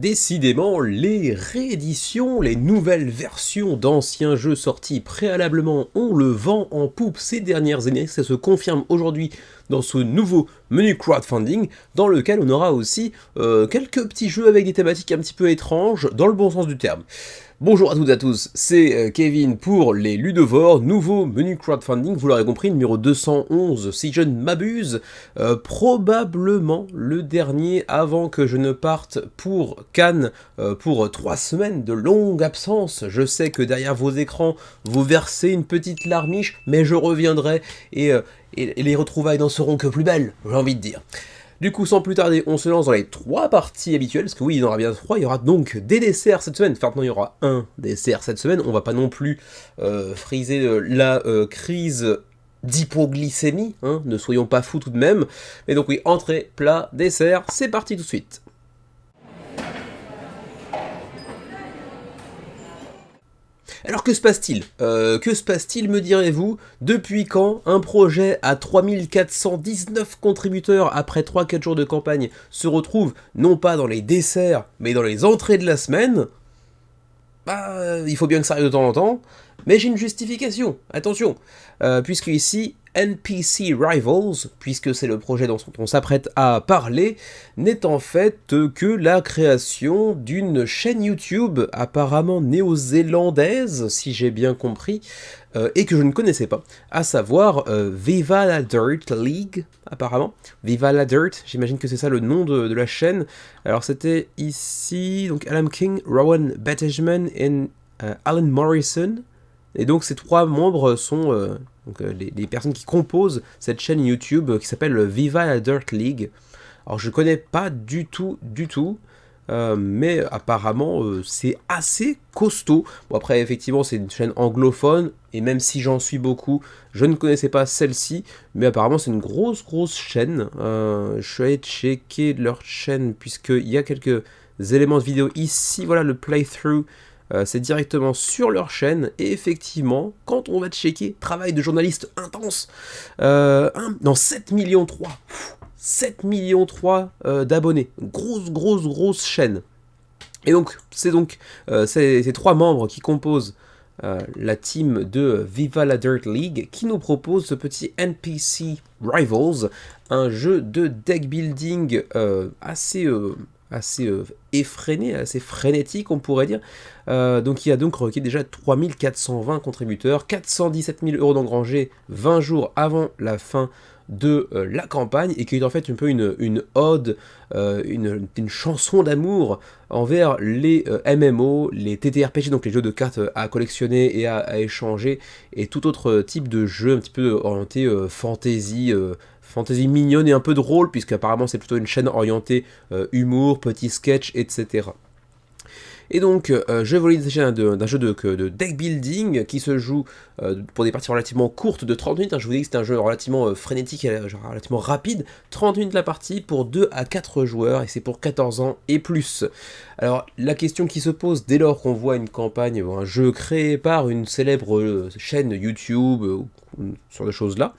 Décidément, les rééditions, les nouvelles versions d'anciens jeux sortis préalablement ont le vent en poupe ces dernières années. Ça se confirme aujourd'hui dans ce nouveau menu crowdfunding, dans lequel on aura aussi quelques petits jeux avec des thématiques un petit peu étranges, dans le bon sens du terme. Bonjour à toutes et à tous, c'est Kevin pour les Ludovores, nouveau menu crowdfunding, vous l'aurez compris, numéro 211 si je ne m'abuse, probablement le dernier avant que je ne parte pour Cannes pour 3 semaines de longue absence. Je sais que derrière vos écrans, vous versez une petite larmiche, mais je reviendrai et les retrouvailles n'en seront que plus belles, j'ai envie de dire. Du coup, sans plus tarder, on se lance dans les 3 parties habituelles, parce que oui, il y en aura bien 3, il y aura donc des desserts cette semaine, enfin non, il y aura un dessert cette semaine, on va pas non plus friser la crise d'hypoglycémie, hein, ne soyons pas fous tout de même, mais donc oui, entrée, plat, dessert, c'est parti tout de suite. Alors que se passe-t-il me direz-vous? Depuis quand un projet à 3419 contributeurs après 3-4 jours de campagne se retrouve non pas dans les desserts, mais dans les entrées de la semaine? Il faut bien que ça arrive de temps en temps, mais j'ai une justification, attention, puisque ici, NPC Rivals, puisque c'est le projet dont on s'apprête à parler, n'est en fait que la création d'une chaîne YouTube apparemment néo-zélandaise, si j'ai bien compris, et que je ne connaissais pas, à savoir Viva la Dirt League, apparemment. Viva la Dirt, j'imagine que c'est ça le nom de la chaîne. Alors c'était ici, donc Alan King, Rowan Battishman et Alan Morrison. Et donc ces 3 membres sont les personnes qui composent cette chaîne YouTube qui s'appelle Viva la Dirt League. Alors je connais pas du tout, mais apparemment c'est assez costaud. Bon après effectivement c'est une chaîne anglophone, et même si j'en suis beaucoup, je ne connaissais pas celle-ci, mais apparemment c'est une grosse chaîne. Je suis allé checker leur chaîne puisqu'il y a quelques éléments de vidéo ici, voilà le playthrough. C'est directement sur leur chaîne, et effectivement, quand on va checker, travail de journaliste intense, 7 millions 3, 7 millions 3 d'abonnés, grosse chaîne. Et donc, c'est ces 3 membres qui composent la team de Viva la Dirt League qui nous propose ce petit NPC Rivals, un jeu de deck building assez effréné, assez frénétique on pourrait dire. Donc il a donc requis déjà 3420 contributeurs, 417 000 euros d'engrangés 20 jours avant la fin de la campagne, et qui est en fait un peu une ode, une chanson d'amour envers les MMO, les TTRPG, donc les jeux de cartes à collectionner et à échanger, et tout autre type de jeu un petit peu orienté fantasy mignonne et un peu drôle, puisque apparemment c'est plutôt une chaîne orientée humour, petits sketch, etc. Et donc, je vais vous parler d'un jeu de deck building qui se joue pour des parties relativement courtes de 30 minutes. Je vous dis que c'est un jeu relativement frénétique et relativement rapide. 30 minutes la partie pour 2 à 4 joueurs, et c'est pour 14 ans et plus. Alors, la question qui se pose dès lors qu'on voit une campagne ou un jeu créé par une célèbre chaîne YouTube ou ce genre de choses-là,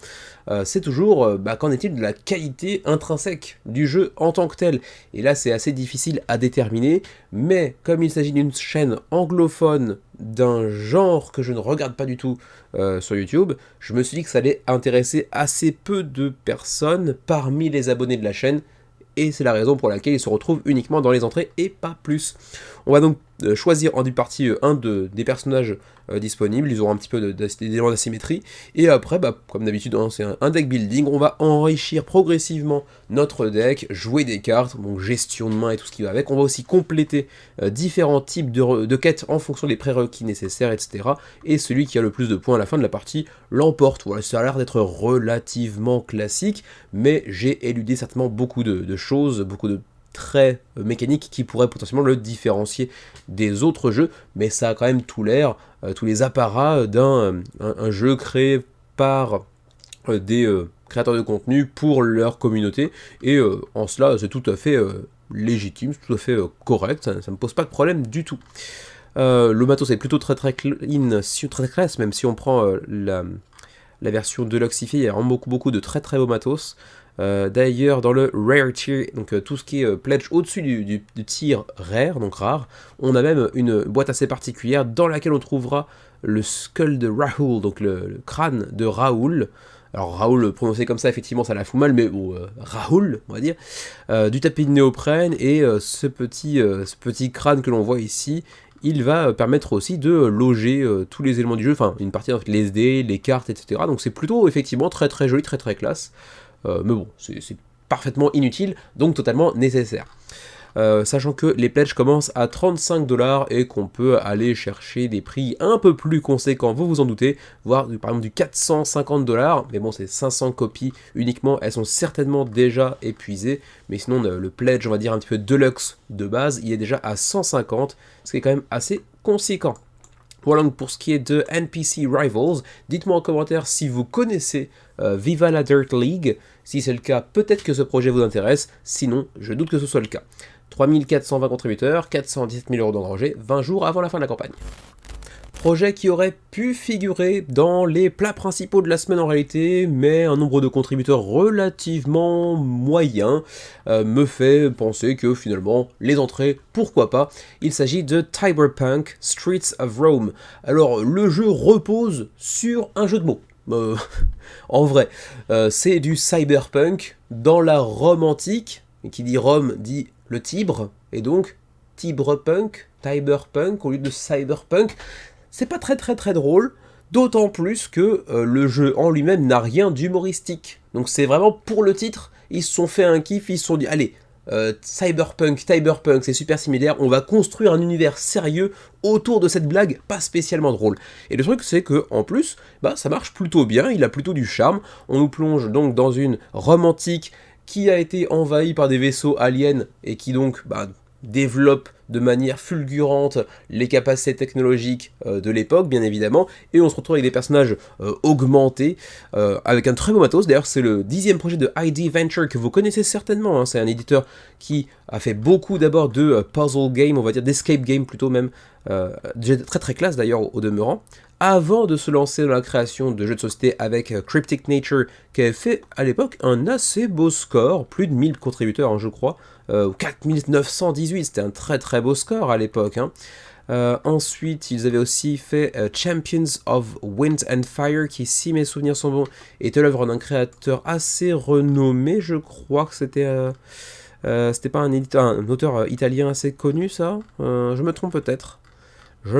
c'est toujours qu'en est-il de la qualité intrinsèque du jeu en tant que tel. Et là c'est assez difficile à déterminer, mais comme il s'agit d'une chaîne anglophone d'un genre que je ne regarde pas du tout sur YouTube, je me suis dit que ça allait intéresser assez peu de personnes parmi les abonnés de la chaîne, et c'est la raison pour laquelle il se retrouve uniquement dans les entrées et pas plus. On va donc choisir en début de partie des personnages disponibles, ils auront un petit peu d'éléments d'asymétrie, et après, comme d'habitude, hein, c'est un deck building, on va enrichir progressivement notre deck, jouer des cartes, donc gestion de main et tout ce qui va avec, on va aussi compléter différents types de quêtes en fonction des prérequis nécessaires, etc. Et celui qui a le plus de points à la fin de la partie l'emporte. Voilà, ça a l'air d'être relativement classique, mais j'ai éludé certainement beaucoup de choses, beaucoup de traits mécaniques qui pourraient potentiellement le différencier des autres jeux, mais ça a quand même tout l'air, tous les apparats d'un un jeu créé par des créateurs de contenu pour leur communauté, et en cela c'est tout à fait légitime, c'est tout à fait correct, ça ne me pose pas de problème du tout. Le matos est plutôt très clean, très classe, même si on prend la version deluxifiée, il y a vraiment beaucoup de très beaux matos. D'ailleurs, dans le Rare Tier, donc tout ce qui est pledge au-dessus du tier Rare, donc rare, on a même une boîte assez particulière dans laquelle on trouvera le skull de Rahul, donc le crâne de Raoul. Alors Raoul, prononcé comme ça, effectivement, ça la fout mal, mais bon, Rahul, on va dire. Du tapis de néoprène, et ce petit crâne que l'on voit ici, il va permettre aussi de loger tous les éléments du jeu, enfin une partie, en fait, les SD, les cartes, etc. Donc c'est plutôt, effectivement, très très joli, très très classe. Mais bon, c'est parfaitement inutile, donc totalement nécessaire. Sachant que les pledges commencent à 35$ et qu'on peut aller chercher des prix un peu plus conséquents, vous vous en doutez, voire par exemple du 450$, mais bon, c'est 500 copies uniquement, elles sont certainement déjà épuisées, mais sinon le pledge, on va dire un petit peu deluxe de base, il est déjà à 150, ce qui est quand même assez conséquent. Voilà donc pour ce qui est de NPC Rivals. Dites-moi en commentaire si vous connaissez Viva la Dirt League. Si c'est le cas, peut-être que ce projet vous intéresse. Sinon, je doute que ce soit le cas. 3420 contributeurs, 417 000 € d'engrangés, 20 jours avant la fin de la campagne. Projet qui aurait pu figurer dans les plats principaux de la semaine en réalité, mais un nombre de contributeurs relativement moyen me fait penser que finalement, les entrées, pourquoi pas. Il s'agit de Cyberpunk Streets of Rome. Alors, le jeu repose sur un jeu de mots. En vrai, c'est du cyberpunk dans la Rome antique, et qui dit Rome dit le Tibre, et donc Tibrepunk, Cyberpunk au lieu de cyberpunk. C'est pas très très très drôle, d'autant plus que le jeu en lui-même n'a rien d'humoristique. Donc c'est vraiment pour le titre, ils se sont fait un kiff, ils se sont dit allez, cyberpunk, c'est super similaire, on va construire un univers sérieux autour de cette blague pas spécialement drôle. Et le truc c'est que en plus, ça marche plutôt bien, il a plutôt du charme, on nous plonge donc dans une Rome antique qui a été envahie par des vaisseaux aliens et qui donc développe de manière fulgurante les capacités technologiques de l'époque, bien évidemment, et on se retrouve avec des personnages augmentés, avec un très beau matos. D'ailleurs, c'est le 10e projet de ID Venture que vous connaissez certainement, hein. C'est un éditeur qui a fait beaucoup d'abord de puzzle game, on va dire d'escape game plutôt même, très très classe d'ailleurs au demeurant, avant de se lancer dans la création de jeux de société avec Cryptic Nature, qui avait fait à l'époque un assez beau score, plus de 1000 contributeurs, hein, je crois, 4918, c'était un très très beau score à l'époque. Hein. Ensuite, ils avaient aussi fait Champions of Wind and Fire, qui, si mes souvenirs sont bons, était l'œuvre d'un créateur assez renommé, je crois que c'était pas un auteur italien assez connu, ça. Je me trompe peut-être. Je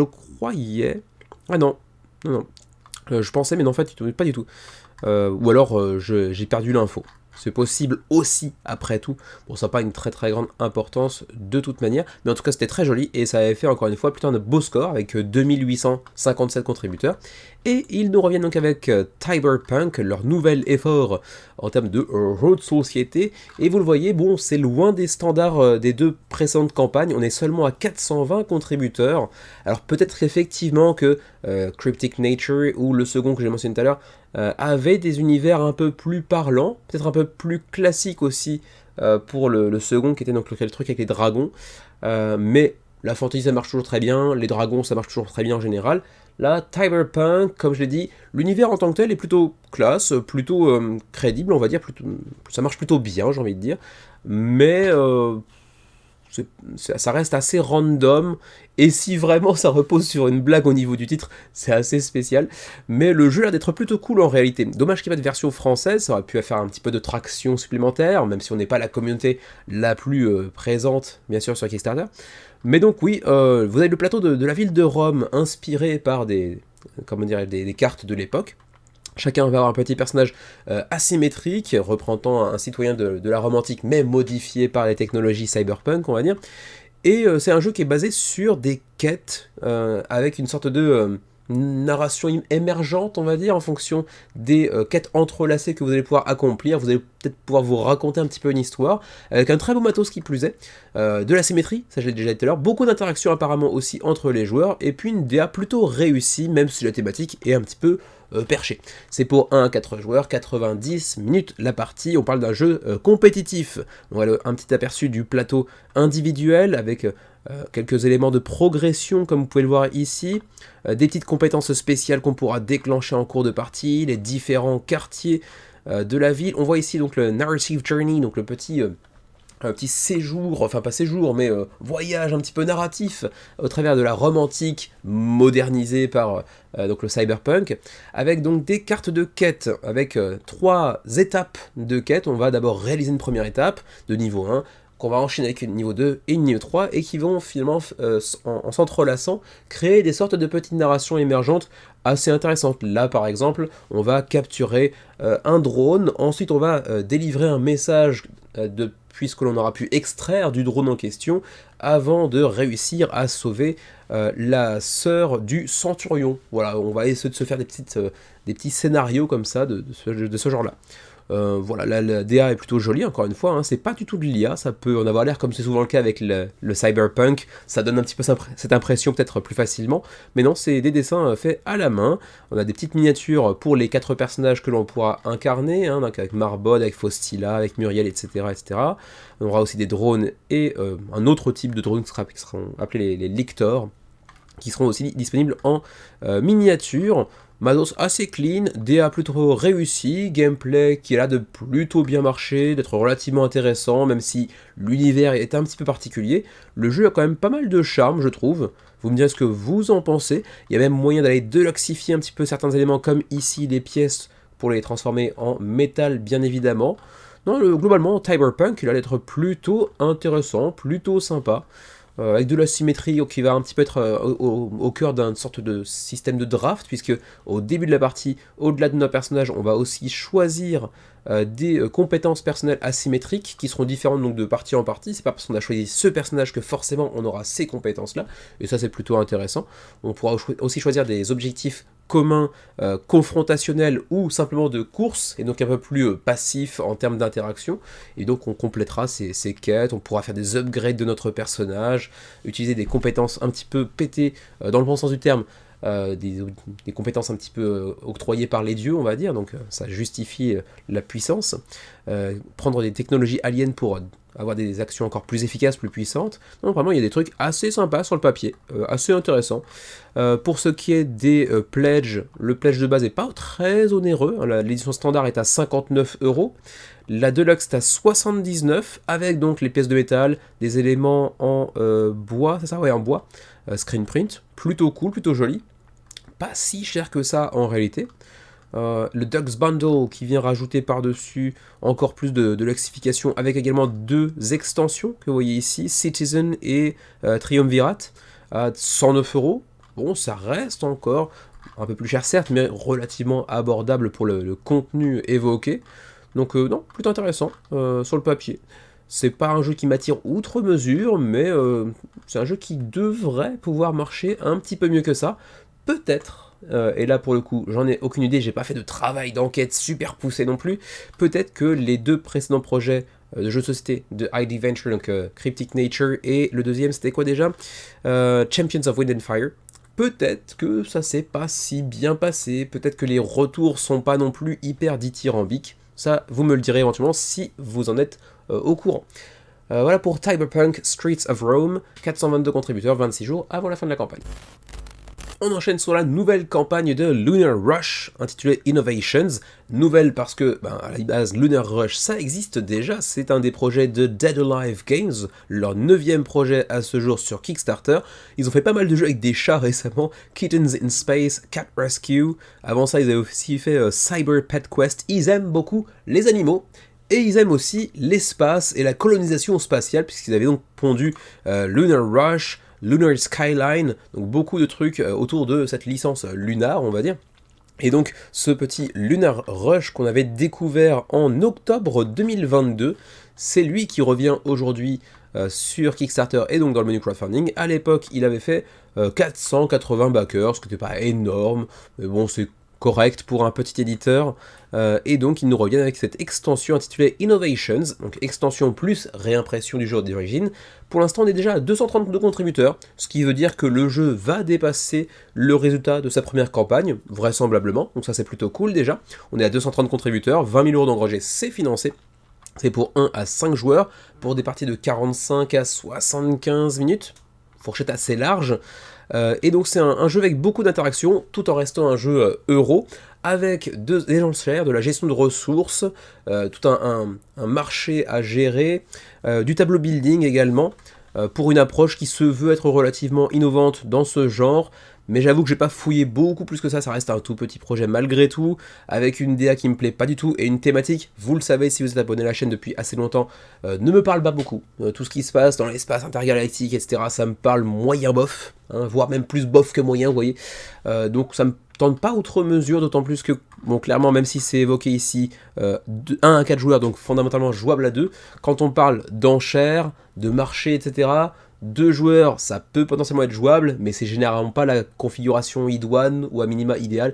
croyais. Ah non. Je pensais, mais non, en fait, pas du tout. Ou alors, j'ai perdu l'info. C'est possible aussi, après tout. Bon, ça n'a pas une très très grande importance de toute manière, mais en tout cas c'était très joli, et ça avait fait encore une fois plutôt un beau score avec 2857 contributeurs. Et ils nous reviennent donc avec Cyberpunk, leur nouvel effort en termes de jeu de société. Et vous le voyez, bon, c'est loin des standards des deux précédentes campagnes, on est seulement à 420 contributeurs. Alors peut-être effectivement que Cryptic Nature ou le second que j'ai mentionné tout à l'heure avaient des univers un peu plus parlants, peut-être un peu plus classiques aussi pour le second qui était donc le truc avec les dragons. Mais la fantasy ça marche toujours très bien, les dragons ça marche toujours très bien en général. Là, Cyberpunk, comme je l'ai dit, l'univers en tant que tel est plutôt classe, plutôt crédible, on va dire, ça marche plutôt bien, j'ai envie de dire, mais ça reste assez random, et si vraiment ça repose sur une blague au niveau du titre, c'est assez spécial, mais le jeu a l'air d'être plutôt cool en réalité. Dommage qu'il n'y ait pas de version française, ça aurait pu faire un petit peu de traction supplémentaire, même si on n'est pas la communauté la plus présente, bien sûr, sur Kickstarter. Mais donc oui, vous avez le plateau de la ville de Rome, inspiré par des cartes de l'époque. Chacun va avoir un petit personnage asymétrique, représentant un citoyen de la Rome antique, mais modifié par les technologies cyberpunk, on va dire. Et c'est un jeu qui est basé sur des quêtes, avec une sorte de narration émergente, on va dire, en fonction des quêtes entrelacées que vous allez pouvoir accomplir. Vous allez peut-être pouvoir vous raconter un petit peu une histoire, avec un très beau matos qui plus est, de la symétrie, ça je l'ai déjà dit tout à l'heure, beaucoup d'interactions apparemment aussi entre les joueurs, et puis une DA plutôt réussie, même si la thématique est un petit peu perché. C'est pour 1 à 4 joueurs, 90 minutes la partie, on parle d'un jeu compétitif. On a un petit aperçu du plateau individuel avec quelques éléments de progression comme vous pouvez le voir ici, des petites compétences spéciales qu'on pourra déclencher en cours de partie, les différents quartiers de la ville. On voit ici donc le Narrative Journey, donc le petit un petit séjour, enfin pas séjour, mais voyage un petit peu narratif au travers de la Rome antique modernisée par donc le cyberpunk, avec donc des cartes de quête, avec 3 étapes de quête. On va d'abord réaliser une première étape de niveau 1, qu'on va enchaîner avec une niveau 2 et une niveau 3, et qui vont finalement, en s'entrelaçant, créer des sortes de petites narrations émergentes assez intéressantes. Là, par exemple, on va capturer un drone, ensuite on va délivrer un message puisque l'on aura pu extraire du drone en question, avant de réussir à sauver la sœur du centurion. Voilà, on va essayer de se faire des petits scénarios comme ça, de ce genre-là. Voilà, la DA est plutôt jolie, encore une fois, hein, c'est pas du tout de l'IA, ça peut en avoir l'air comme c'est souvent le cas avec le cyberpunk, ça donne un petit peu cette impression peut-être plus facilement, mais non, c'est des dessins faits à la main. On a des petites miniatures pour les 4 personnages que l'on pourra incarner, hein, donc avec Marbod, avec Faustila, avec Muriel, etc., etc. On aura aussi des drones et un autre type de drones qui seront appelés les lictors, qui seront aussi disponibles en miniature. Mados assez clean, DA plutôt réussi, gameplay qui a l'air de plutôt bien marcher, d'être relativement intéressant, même si l'univers est un petit peu particulier. Le jeu a quand même pas mal de charme, je trouve. Vous me direz ce que vous en pensez. Il y a même moyen d'aller deluxifier un petit peu certains éléments, comme ici les pièces, pour les transformer en métal, bien évidemment. Non, globalement, Cyberpunk, il a l'air d'être plutôt intéressant, plutôt sympa. Avec de la symétrie qui va un petit peu être au cœur d'une sorte de système de draft, puisque au début de la partie, au-delà de nos personnages, on va aussi choisir des compétences personnelles asymétriques qui seront différentes donc de partie en partie. C'est pas parce qu'on a choisi ce personnage que forcément on aura ces compétences-là, et ça c'est plutôt intéressant. On pourra aussi choisir des objectifs communs, confrontationnels ou simplement de course, et donc un peu plus passif en termes d'interaction, et donc on complétera ces quêtes, on pourra faire des upgrades de notre personnage, utiliser des compétences un petit peu pétées, dans le bon sens du terme, des compétences un petit peu octroyées par les dieux, on va dire, donc ça justifie la puissance, prendre des technologies aliens pour avoir des actions encore plus efficaces, plus puissantes. Donc vraiment il y a des trucs assez sympas sur le papier, assez intéressants. Pour ce qui est des pledges, le pledge de base n'est pas très onéreux, hein, l'édition standard est à 59€, la Deluxe est à 79, avec donc les pièces de métal, des éléments en bois, c'est ça? Ouais, en bois, screen print, plutôt cool, plutôt joli, pas si cher que ça en réalité. Le Deluxe Bundle qui vient rajouter par-dessus encore plus de luxification, avec également 2 extensions que vous voyez ici, Citizen et Triumvirate, à 109€. Bon, ça reste encore un peu plus cher certes, mais relativement abordable pour le contenu évoqué. Donc non, plutôt intéressant sur le papier. C'est pas un jeu qui m'attire outre mesure, mais c'est un jeu qui devrait pouvoir marcher un petit peu mieux que ça. Peut-être, et là pour le coup, j'en ai aucune idée, j'ai pas fait de travail d'enquête super poussé non plus. Peut-être que les 2 précédents projets de jeux de société de ID Venture, donc Cryptic Nature, et le deuxième c'était quoi déjà, Champions of Wind and Fire. Peut-être que ça s'est pas si bien passé, peut-être que les retours sont pas non plus hyper dithyrambiques. Ça, vous me le direz éventuellement si vous en êtes au courant. Voilà pour Cyberpunk Streets of Rome, 422 contributeurs, 26 jours avant la fin de la campagne. On enchaîne sur la nouvelle campagne de Lunar Rush, intitulée Innovations. Nouvelle parce que, à la base, Lunar Rush, ça existe déjà, c'est un des projets de Dead Alive Games, leur 9e projet à ce jour sur Kickstarter. Ils ont fait pas mal de jeux avec des chats récemment, Kittens in Space, Cat Rescue, avant ça ils avaient aussi fait Cyber Pet Quest, ils aiment beaucoup les animaux. Et ils aiment aussi l'espace et la colonisation spatiale, puisqu'ils avaient donc pondu Lunar Rush, Lunar Skyline, donc beaucoup de trucs autour de cette licence lunar, on va dire. Et donc ce petit Lunar Rush qu'on avait découvert en octobre 2022, c'est lui qui revient aujourd'hui sur Kickstarter et donc dans le menu crowdfunding. À l'époque, il avait fait 480 backers, ce qui n'était pas énorme, mais bon, c'est correct pour un petit éditeur, et donc ils nous reviennent avec cette extension intitulée Innovations, donc extension plus réimpression du jeu d'origine. Pour l'instant on est déjà à 232 contributeurs, ce qui veut dire que le jeu va dépasser le résultat de sa première campagne, vraisemblablement, donc ça c'est plutôt cool déjà. On est à 230 contributeurs, 20 000€ d'engrangés, c'est financé. C'est pour 1 à 5 joueurs, pour des parties de 45 à 75 minutes, fourchette assez large. Et donc c'est un jeu avec beaucoup d'interactions, tout en restant un jeu euro, avec des enchères, de la gestion de ressources, tout un marché à gérer, du tableau building également, pour une approche qui se veut être relativement innovante dans ce genre. Mais j'avoue que j'ai pas fouillé beaucoup plus que ça reste un tout petit projet malgré tout, avec une DA qui me plaît pas du tout, et une thématique, vous le savez si vous êtes abonné à la chaîne depuis assez longtemps, ne me parle pas beaucoup. Tout ce qui se passe dans l'espace intergalactique, etc., ça me parle moyen bof, hein, voire même plus bof que moyen, vous voyez. Donc ça me tente pas outre mesure, d'autant plus que, bon, clairement, même si c'est évoqué ici, 1 à 4 joueurs, donc fondamentalement jouable à 2, quand on parle d'enchères, de marché, etc., 2 joueurs, ça peut potentiellement être jouable, mais c'est généralement pas la configuration idoine ou à minima idéale.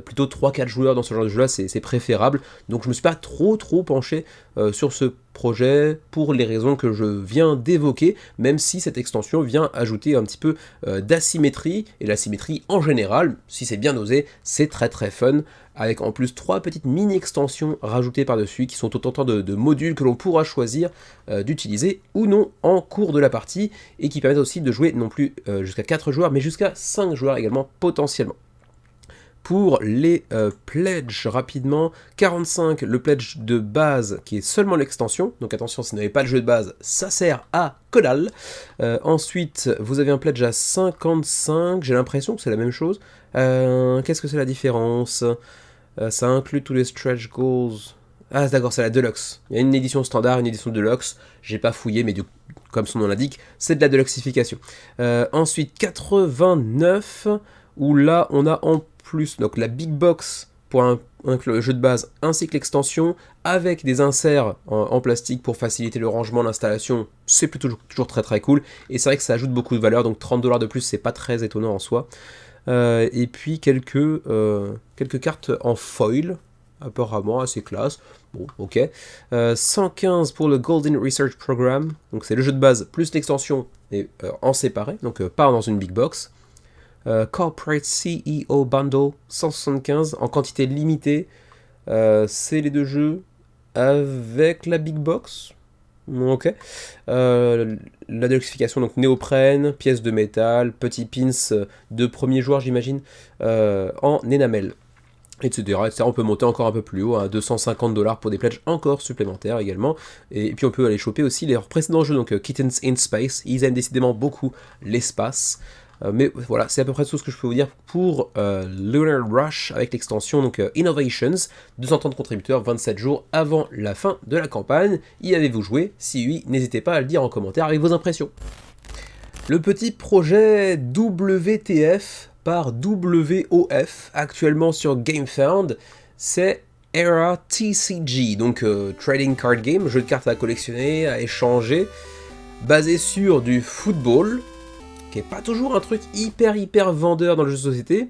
Plutôt 3-4 joueurs dans ce genre de jeu-là, c'est préférable. Donc je me suis pas trop penché sur ce projet pour les raisons que je viens d'évoquer, même si cette extension vient ajouter un petit peu d'asymétrie, et l'asymétrie en général, si c'est bien osé, c'est très fun, avec en plus 3 petites mini-extensions rajoutées par-dessus, qui sont autant de modules que l'on pourra choisir d'utiliser ou non en cours de la partie, et qui permettent aussi de jouer non plus jusqu'à 4 joueurs, mais jusqu'à 5 joueurs également potentiellement. Pour les pledges, rapidement, 45, le pledge de base qui est seulement l'extension, donc attention, si vous n'avez pas le jeu de base, ça sert à que dalle. Ensuite, vous avez un pledge à 55, j'ai l'impression que c'est la même chose. Qu'est-ce que c'est la différence? Ça inclut tous les stretch goals. Ah d'accord, c'est la Deluxe. Il y a une édition standard, une édition Deluxe, j'ai pas fouillé, mais comme son nom l'indique, c'est de la Deluxification. Ensuite, 89, où là, on a en plus donc la Big Box pour un jeu de base ainsi que l'extension avec des inserts en plastique pour faciliter le rangement, l'installation, c'est plutôt toujours très cool, et c'est vrai que ça ajoute beaucoup de valeur, donc 30$ de plus, c'est pas très étonnant en soi. Et puis quelques cartes en foil, apparemment assez classe. Bon, ok. 115 pour le Golden Research Program, donc c'est le jeu de base plus l'extension, et en séparé, donc pas dans une big box. Corporate CEO Bundle 175 en quantité limitée. C'est les 2 jeux avec la big box. Ok. La deluxification, donc néoprène, pièces de métal, petits pins de premier joueur, j'imagine, en énamel, etc. On peut monter encore un peu plus haut, à 250$ pour des pledges encore supplémentaires également. Et puis on peut aller choper aussi les précédents jeux, donc Kittens in Space. Ils aiment décidément beaucoup l'espace. Mais voilà, c'est à peu près tout ce que je peux vous dire pour Lunar Rush avec l'extension, donc Innovations, 230 contributeurs, 27 jours avant la fin de la campagne. Y avez-vous joué? Si oui, n'hésitez pas à le dire en commentaire avec vos impressions. Le petit projet WTF par WOF, actuellement sur GameFound, c'est Era TCG, donc Trading Card Game, jeu de cartes à collectionner, à échanger, basé sur du football, qui est pas toujours un truc hyper vendeur dans le jeu de société,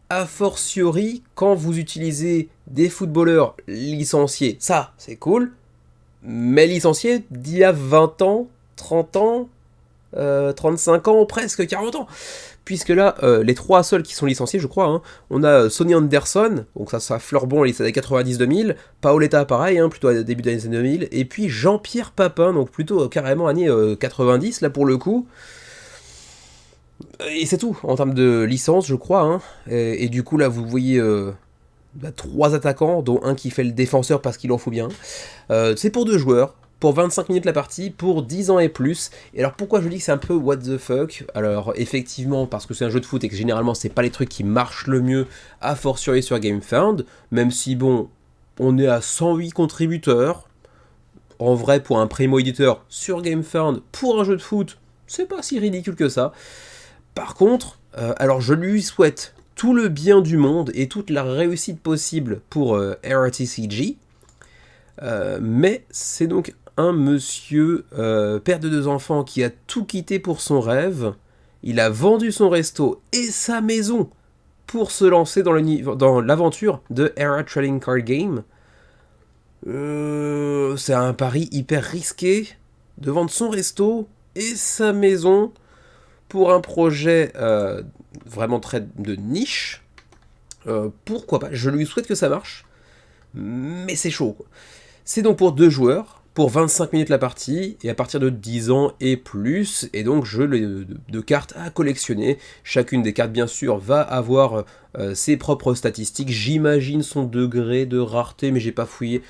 a fortiori quand vous utilisez des footballeurs licenciés, ça c'est cool, mais licenciés d'il y a 20 ans, 30 ans, 35 ans, presque 40 ans, puisque là, les 3 seuls qui sont licenciés, je crois, hein, on a Sonny Anderson, donc ça Fleurbon, les années 90-2000, Paoletta, pareil, hein, plutôt à début des années 2000, et puis Jean-Pierre Papin, donc plutôt carrément années 90, là pour le coup. Et c'est tout, en termes de licence, je crois, hein. Et du coup, là, vous voyez 3 attaquants, dont un qui fait le défenseur parce qu'il en faut bien. C'est pour 2 joueurs, pour 25 minutes la partie, pour 10 ans et plus. Et alors, pourquoi je dis que c'est un peu what the fuck? Alors, effectivement, parce que c'est un jeu de foot et que généralement, c'est pas les trucs qui marchent le mieux, a fortiori sur GameFound, même si, bon, on est à 108 contributeurs. En vrai, pour un primo-éditeur sur GameFound, pour un jeu de foot, c'est pas si ridicule que ça. Par contre, alors je lui souhaite tout le bien du monde et toute la réussite possible pour RTCG, mais c'est donc un monsieur, père de 2 enfants, qui a tout quitté pour son rêve. Il a vendu son resto et sa maison pour se lancer dans l'aventure de Era Trading Card Game. C'est un pari hyper risqué de vendre son resto et sa maison pour un projet vraiment très de niche. Pourquoi pas? Je lui souhaite que ça marche, mais c'est chaud, quoi. C'est donc pour 2 joueurs, pour 25 minutes la partie, et à partir de 10 ans et plus, et donc jeu de cartes à collectionner. Chacune des cartes, bien sûr, va avoir ses propres statistiques, j'imagine son degré de rareté, mais j'ai pas fouillé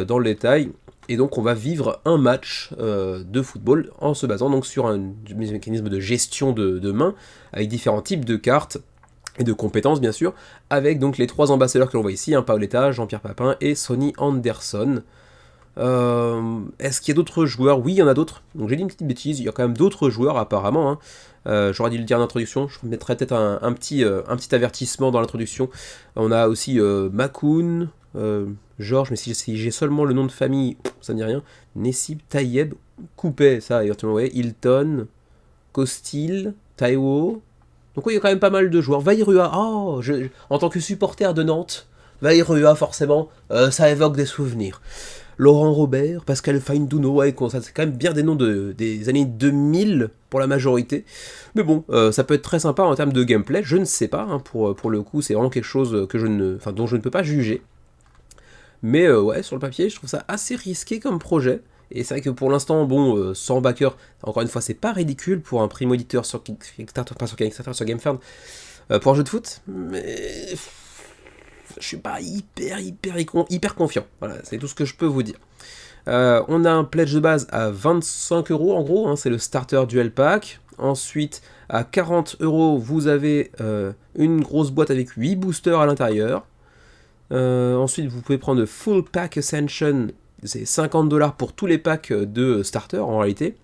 dans le détail. Et donc on va vivre un match de football en se basant donc sur un mécanisme de gestion de main, avec différents types de cartes, et de compétences bien sûr, avec donc les 3 ambassadeurs que l'on voit ici, Paoletta, Jean-Pierre Papin et Sonny Anderson. Est-ce qu'il y a d'autres joueurs? Oui, il y en a d'autres. Donc j'ai dit une petite bêtise, il y a quand même d'autres joueurs apparemment. J'aurais dû le dire en introduction, je mettrais peut-être un petit avertissement dans l'introduction. On a aussi Makoun, Georges, mais si j'ai seulement le nom de famille, ça ne dit rien. Nessib, Tayeb, Coupet, ça éventuellement, ouais. Hilton, Costil, Taiwo. Donc oui, il y a quand même pas mal de joueurs. Vairua, en tant que supporter de Nantes, Vairua forcément, ça évoque des souvenirs. Laurent Robert, Pascal Feinduno, ouais, c'est quand même bien des noms des années 2000 pour la majorité. Mais bon, ça peut être très sympa en termes de gameplay, je ne sais pas, pour le coup, c'est vraiment quelque chose dont je ne peux pas juger. Mais ouais, sur le papier, je trouve ça assez risqué comme projet. Et c'est vrai que pour l'instant, bon, sans backer, encore une fois, c'est pas ridicule pour un primo éditeur sur Kickstarter, pas sur Kickstarter, sur GameFound, pour un jeu de foot, mais je suis pas hyper confiant. Voilà, c'est tout ce que je peux vous dire. On a un pledge de base à 25 € en gros, c'est le starter duel pack. Ensuite, à 40 €, vous avez une grosse boîte avec 8 boosters à l'intérieur. Ensuite, vous pouvez prendre Full Pack Ascension, c'est 50 $ pour tous les packs de starter en réalité.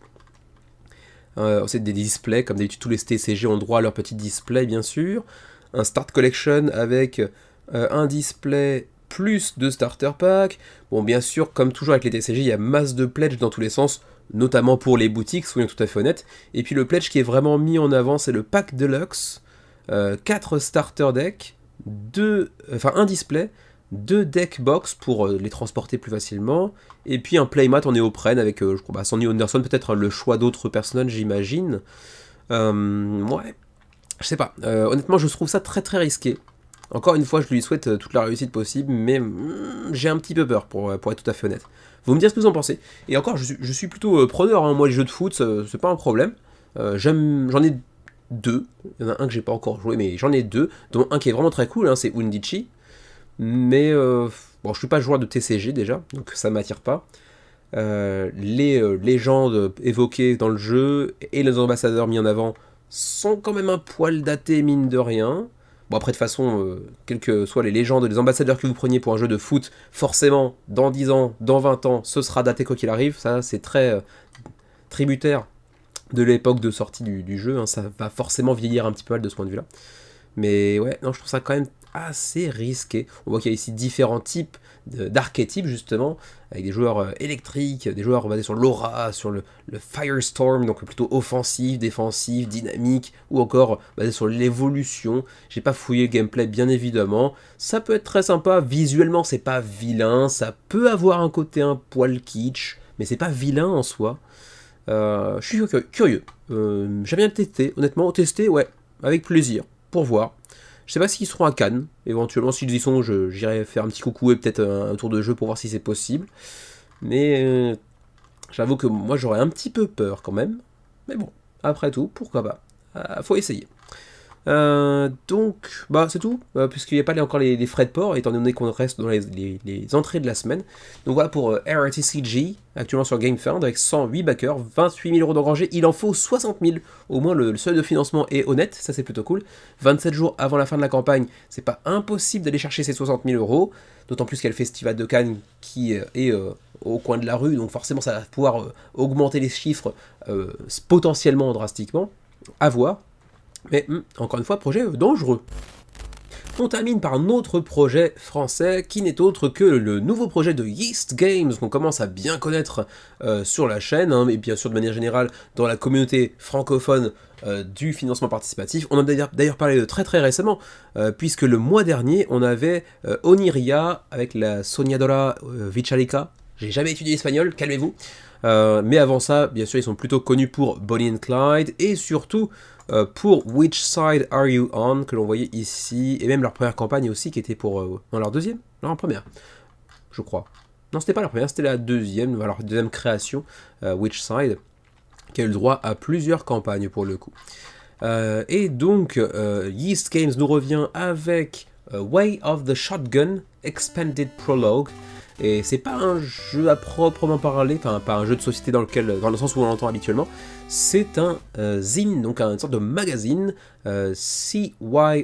C'est des displays, comme d'habitude, tous les TCG ont droit à leur petit display, bien sûr. Un Start Collection avec un display plus de starter pack. Bon, bien sûr, comme toujours avec les TCG, il y a masse de pledge dans tous les sens, notamment pour les boutiques, soyons tout à fait honnêtes. Et puis le pledge qui est vraiment mis en avant, c'est le pack deluxe, 4 starter decks, un display, 2 deck box pour les transporter plus facilement, et puis un playmat en néoprène avec, je crois, Sonny Anderson, peut-être le choix d'autres personnages, j'imagine. Ouais, je sais pas. Honnêtement, je trouve ça très très risqué. Encore une fois, je lui souhaite toute la réussite possible, mais j'ai un petit peu peur, pour être tout à fait honnête. Vous me direz ce que vous en pensez. Et encore, je suis plutôt preneur, moi, les jeux de foot, c'est pas un problème. J'en ai 2. Il y en a un que j'ai pas encore joué, mais j'en ai 2, dont un qui est vraiment très cool, c'est Undici. Mais bon, je suis pas joueur de TCG déjà, donc ça m'attire pas. Les légendes évoquées dans le jeu et les ambassadeurs mis en avant sont quand même un poil datés, mine de rien. Bon, après, de toute façon, quelles que soient les légendes, les ambassadeurs que vous preniez pour un jeu de foot, forcément, dans 10 ans, dans 20 ans, ce sera daté quoi qu'il arrive. Ça, c'est très tributaire de l'époque de sortie du jeu. Ça va forcément vieillir un petit peu mal de ce point de vue-là. Mais ouais, non, je trouve ça quand même assez risqué. On voit qu'il y a ici différents types d'archétypes, justement, avec des joueurs électriques, des joueurs basés sur l'aura, sur le Firestorm, donc plutôt offensif, défensif, dynamique, ou encore basé sur l'évolution. J'ai pas fouillé le gameplay, bien évidemment. Ça peut être très sympa, visuellement c'est pas vilain, ça peut avoir un côté un poil kitsch, mais c'est pas vilain en soi. Je suis curieux. J'aime bien tester, honnêtement, ouais, avec plaisir, pour voir. Je sais pas s'ils seront à Cannes, éventuellement s'ils y sont, j'irai faire un petit coucou et peut-être un tour de jeu pour voir si c'est possible. Mais j'avoue que moi j'aurais un petit peu peur quand même. Mais bon, après tout, pourquoi pas. Faut essayer. Donc, bah c'est tout, puisqu'il n'y a pas encore les frais de port, étant donné qu'on reste dans les entrées de la semaine. Donc voilà pour RTCG, actuellement sur GameFound, avec 108 backers, 28 000 € d'engrangés, il en faut 60 000, au moins le seuil de financement est honnête, ça c'est plutôt cool. 27 jours avant la fin de la campagne, c'est pas impossible d'aller chercher ces 60 000 €, d'autant plus qu'il y a le Festival de Cannes qui est au coin de la rue, donc forcément ça va pouvoir augmenter les chiffres potentiellement drastiquement, à voir. Mais encore une fois, projet dangereux. On termine par un autre projet français qui n'est autre que le nouveau projet de Yeast Games qu'on commence à bien connaître sur la chaîne, et bien sûr de manière générale dans la communauté francophone du financement participatif. On en a d'ailleurs parlé très très récemment, puisque le mois dernier on avait Oniria avec la Soñadora Vichalika. J'ai jamais étudié l'espagnol, calmez-vous. Mais avant ça, bien sûr, ils sont plutôt connus pour Bonnie and Clyde et surtout pour Which Side Are You On, que l'on voyait ici, et même leur première campagne aussi, qui était pour... non, leur deuxième, leur première, je crois. Non, c'était pas la première, c'était la deuxième, alors deuxième création, Witchside, qui a eu le droit à plusieurs campagnes pour le coup. Et donc, Yeast Games nous revient avec Way of the Shotgun Expanded Prologue. Et c'est pas un jeu à proprement parler, enfin pas un jeu de société dans le sens où on l'entend habituellement. C'est un zine, donc une sorte de magazine, CYOA,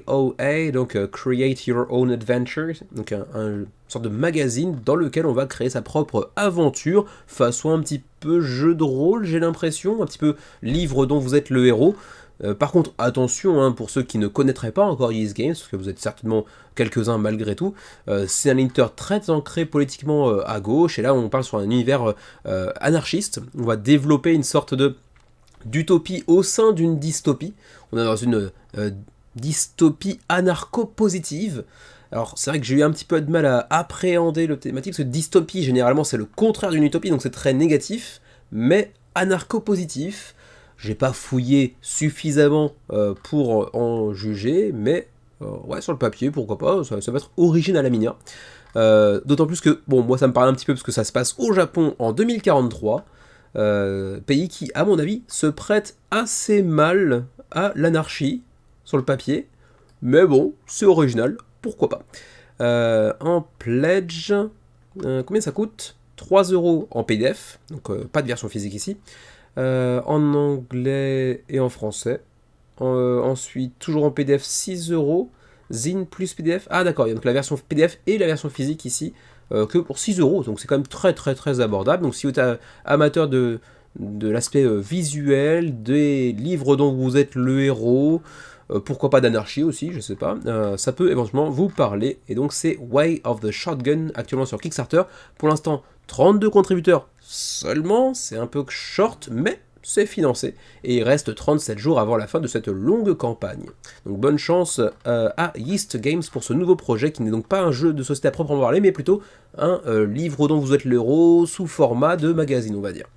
donc Create Your Own Adventure, donc une sorte de magazine dans lequel on va créer sa propre aventure, façon un petit peu jeu de rôle, j'ai l'impression, un petit peu livre dont vous êtes le héros. Par contre, attention, hein, pour ceux qui ne connaîtraient pas encore Yeast Games, parce que vous êtes certainement quelques-uns malgré tout, c'est un éditeur très ancré politiquement à gauche, et là on parle sur un univers anarchiste. On va développer une sorte d'utopie au sein d'une dystopie. On est dans une dystopie anarcho-positive. Alors c'est vrai que j'ai eu un petit peu de mal à appréhender le thématique, parce que dystopie généralement c'est le contraire d'une utopie, donc c'est très négatif, mais anarcho-positif. J'ai pas fouillé suffisamment pour en juger, mais ouais, sur le papier, pourquoi pas, ça va être original à minima. D'autant plus que, bon, moi ça me parle un petit peu parce que ça se passe au Japon en 2043, pays qui, à mon avis, se prête assez mal à l'anarchie sur le papier, mais bon, c'est original, pourquoi pas. En pledge, combien ça coûte 3 € en PDF, donc pas de version physique ici. En anglais et en français. Ensuite, toujours en PDF, 6 €. Zine plus PDF. Ah d'accord, il y a donc la version PDF et la version physique ici, que pour 6 €. Donc c'est quand même très très très abordable. Donc si vous êtes amateur de l'aspect visuel, des livres dont vous êtes le héros, pourquoi pas d'anarchie aussi, je sais pas, ça peut éventuellement vous parler. Et donc c'est Way of the Shotgun, actuellement sur Kickstarter. Pour l'instant, 32 contributeurs seulement, c'est un peu short, mais c'est financé. Et il reste 37 jours avant la fin de cette longue campagne. Donc bonne chance à Yeast Games pour ce nouveau projet, qui n'est donc pas un jeu de société à proprement parler, mais plutôt un livre dont vous êtes le héros, sous format de magazine, on va dire.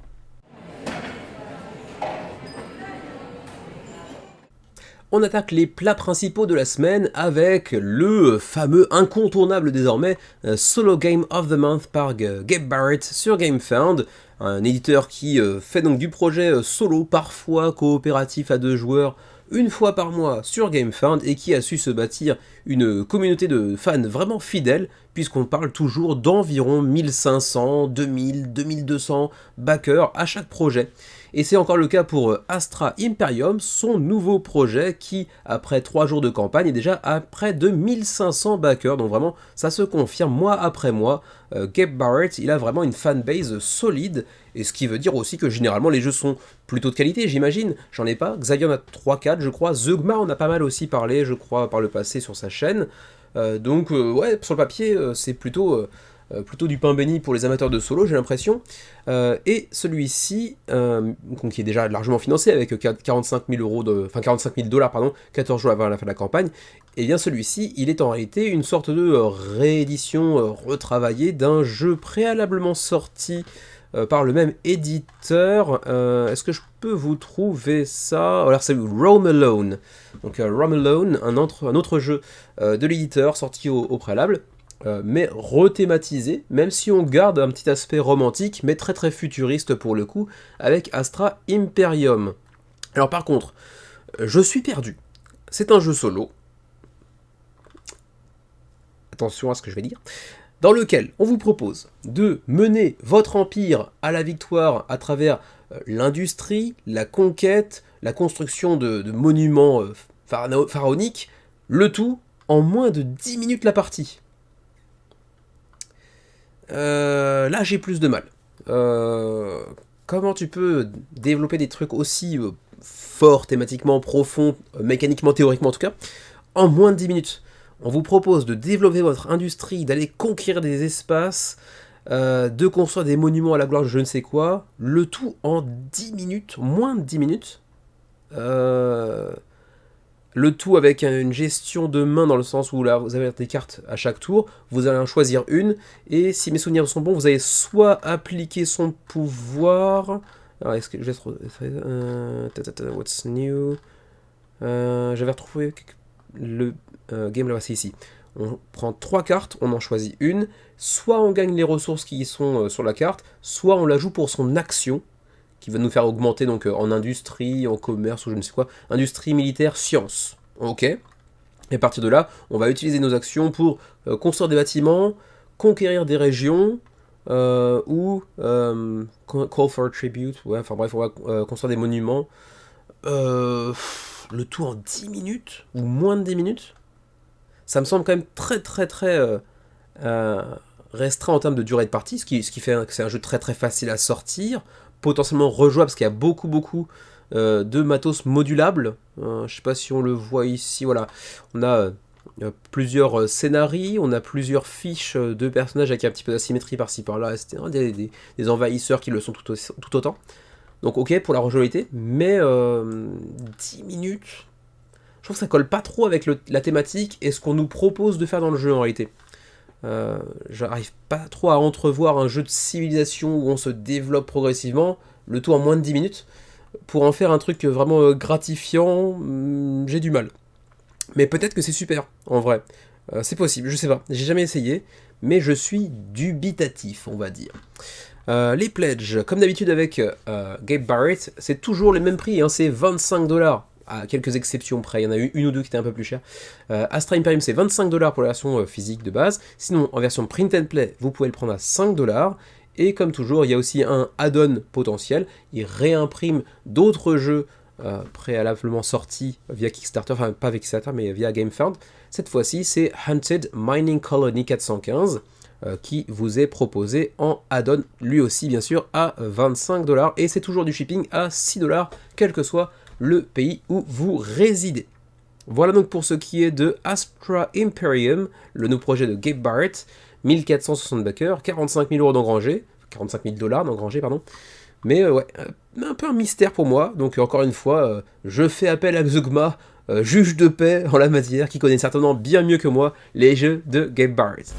On attaque les plats principaux de la semaine avec le fameux incontournable désormais Solo Game of the Month par Gabe Barrett sur GameFound, un éditeur qui fait donc du projet solo, parfois coopératif à 2 joueurs, une fois par mois sur GameFound, et qui a su se bâtir une communauté de fans vraiment fidèles, puisqu'on parle toujours d'environ 1500, 2000, 2200 backers à chaque projet. Et c'est encore le cas pour Astra Imperium, son nouveau projet qui, après 3 jours de campagne, est déjà à près de 1500 backers. Donc vraiment, ça se confirme mois après mois. Gabe Barrett, il a vraiment une fanbase solide, et ce qui veut dire aussi que généralement les jeux sont plutôt de qualité, j'imagine. J'en ai pas, Xavier en a 3-4 je crois, Zeugma en a pas mal aussi parlé, je crois, par le passé sur sa chaîne. Donc ouais, sur le papier, c'est plutôt du pain béni pour les amateurs de solo, j'ai l'impression. Et celui-ci, qui est déjà largement financé avec 45 000 $, pardon, 14 jours avant la fin de la campagne, et bien celui-ci, il est en réalité une sorte de réédition retravaillée d'un jeu préalablement sorti par le même éditeur. Est-ce que je peux vous trouver ça? Alors c'est Roam Alone. Donc Roam Alone, un autre jeu de l'éditeur sorti au préalable. Mais rethématisé, même si on garde un petit aspect romantique, mais très très futuriste pour le coup, avec Astra Imperium. Alors par contre, je suis perdu. C'est un jeu solo. Attention à ce que je vais dire. Dans lequel on vous propose de mener votre empire à la victoire à travers l'industrie, la conquête, la construction de monuments pharaoniques, le tout en moins de 10 minutes la partie. Là j'ai plus de mal. Comment tu peux développer des trucs aussi forts, thématiquement, profonds, mécaniquement, théoriquement en tout cas, en moins de 10 minutes? On vous propose de développer votre industrie, d'aller conquérir des espaces, de construire des monuments à la gloire de je ne sais quoi, le tout en 10 minutes, moins de 10 minutes. Le tout avec une gestion de main dans le sens où là vous avez des cartes à chaque tour, vous allez en choisir une, et si mes souvenirs sont bons, vous allez soit appliquer son pouvoir. Alors est-ce que je laisse what's new? J'avais retrouvé game, là, voici ici. On prend 3 cartes, on en choisit une, soit on gagne les ressources qui sont sur la carte, soit on la joue pour son action, qui va nous faire augmenter donc en industrie, en commerce ou je ne sais quoi, industrie, militaire, science. Ok. Et à partir de là, on va utiliser nos actions pour construire des bâtiments, conquérir des régions, ou call for a tribute, ouais, enfin bref, on va construire des monuments. Le tout en 10 minutes, ou moins de 10 minutes. Ça me semble quand même très restreint en termes de durée de partie, ce qui fait que c'est un jeu très facile à sortir, potentiellement rejouable, parce qu'il y a beaucoup de matos modulables. Je sais pas si on le voit ici, voilà. On a plusieurs scénarios, on a plusieurs fiches de personnages avec un petit peu d'asymétrie par-ci par-là, etc. Des envahisseurs qui le sont tout autant. Donc ok pour la rejouabilité, mais 10 minutes, je trouve que ça colle pas trop avec la thématique et ce qu'on nous propose de faire dans le jeu en réalité. J'arrive pas trop à entrevoir un jeu de civilisation où on se développe progressivement, le tout en moins de 10 minutes. Pour en faire un truc vraiment gratifiant, j'ai du mal. Mais peut-être que c'est super, en vrai. C'est possible, je sais pas. J'ai jamais essayé, mais je suis dubitatif, on va dire. Les pledges, comme d'habitude avec Gabe Barrett, c'est toujours les mêmes prix, hein, c'est 25$, à quelques exceptions près, il y en a eu une ou deux qui étaient un peu plus chères. Astra Imperium, c'est 25$ pour la version physique de base, sinon en version print and play, vous pouvez le prendre à 5$, et comme toujours, il y a aussi un add-on potentiel, il réimprime d'autres jeux préalablement sortis via Kickstarter, enfin pas via Kickstarter, mais via GameFound. Cette fois-ci, c'est Haunted Mining Colony 415, qui vous est proposé en add-on, lui aussi bien sûr, à 25$, et c'est toujours du shipping à 6$, quel que soit le pays où vous résidez. Voilà donc pour ce qui est de Astra Imperium, le nouveau projet de Gabe Barrett, 1460 backers, 45 000€ d'engrangés, 45 000$ d'engrangés, pardon. Mais ouais, un peu un mystère pour moi, donc encore une fois, je fais appel à Xugma, juge de paix en la matière, qui connaît certainement bien mieux que moi les jeux de Gabe Barrett.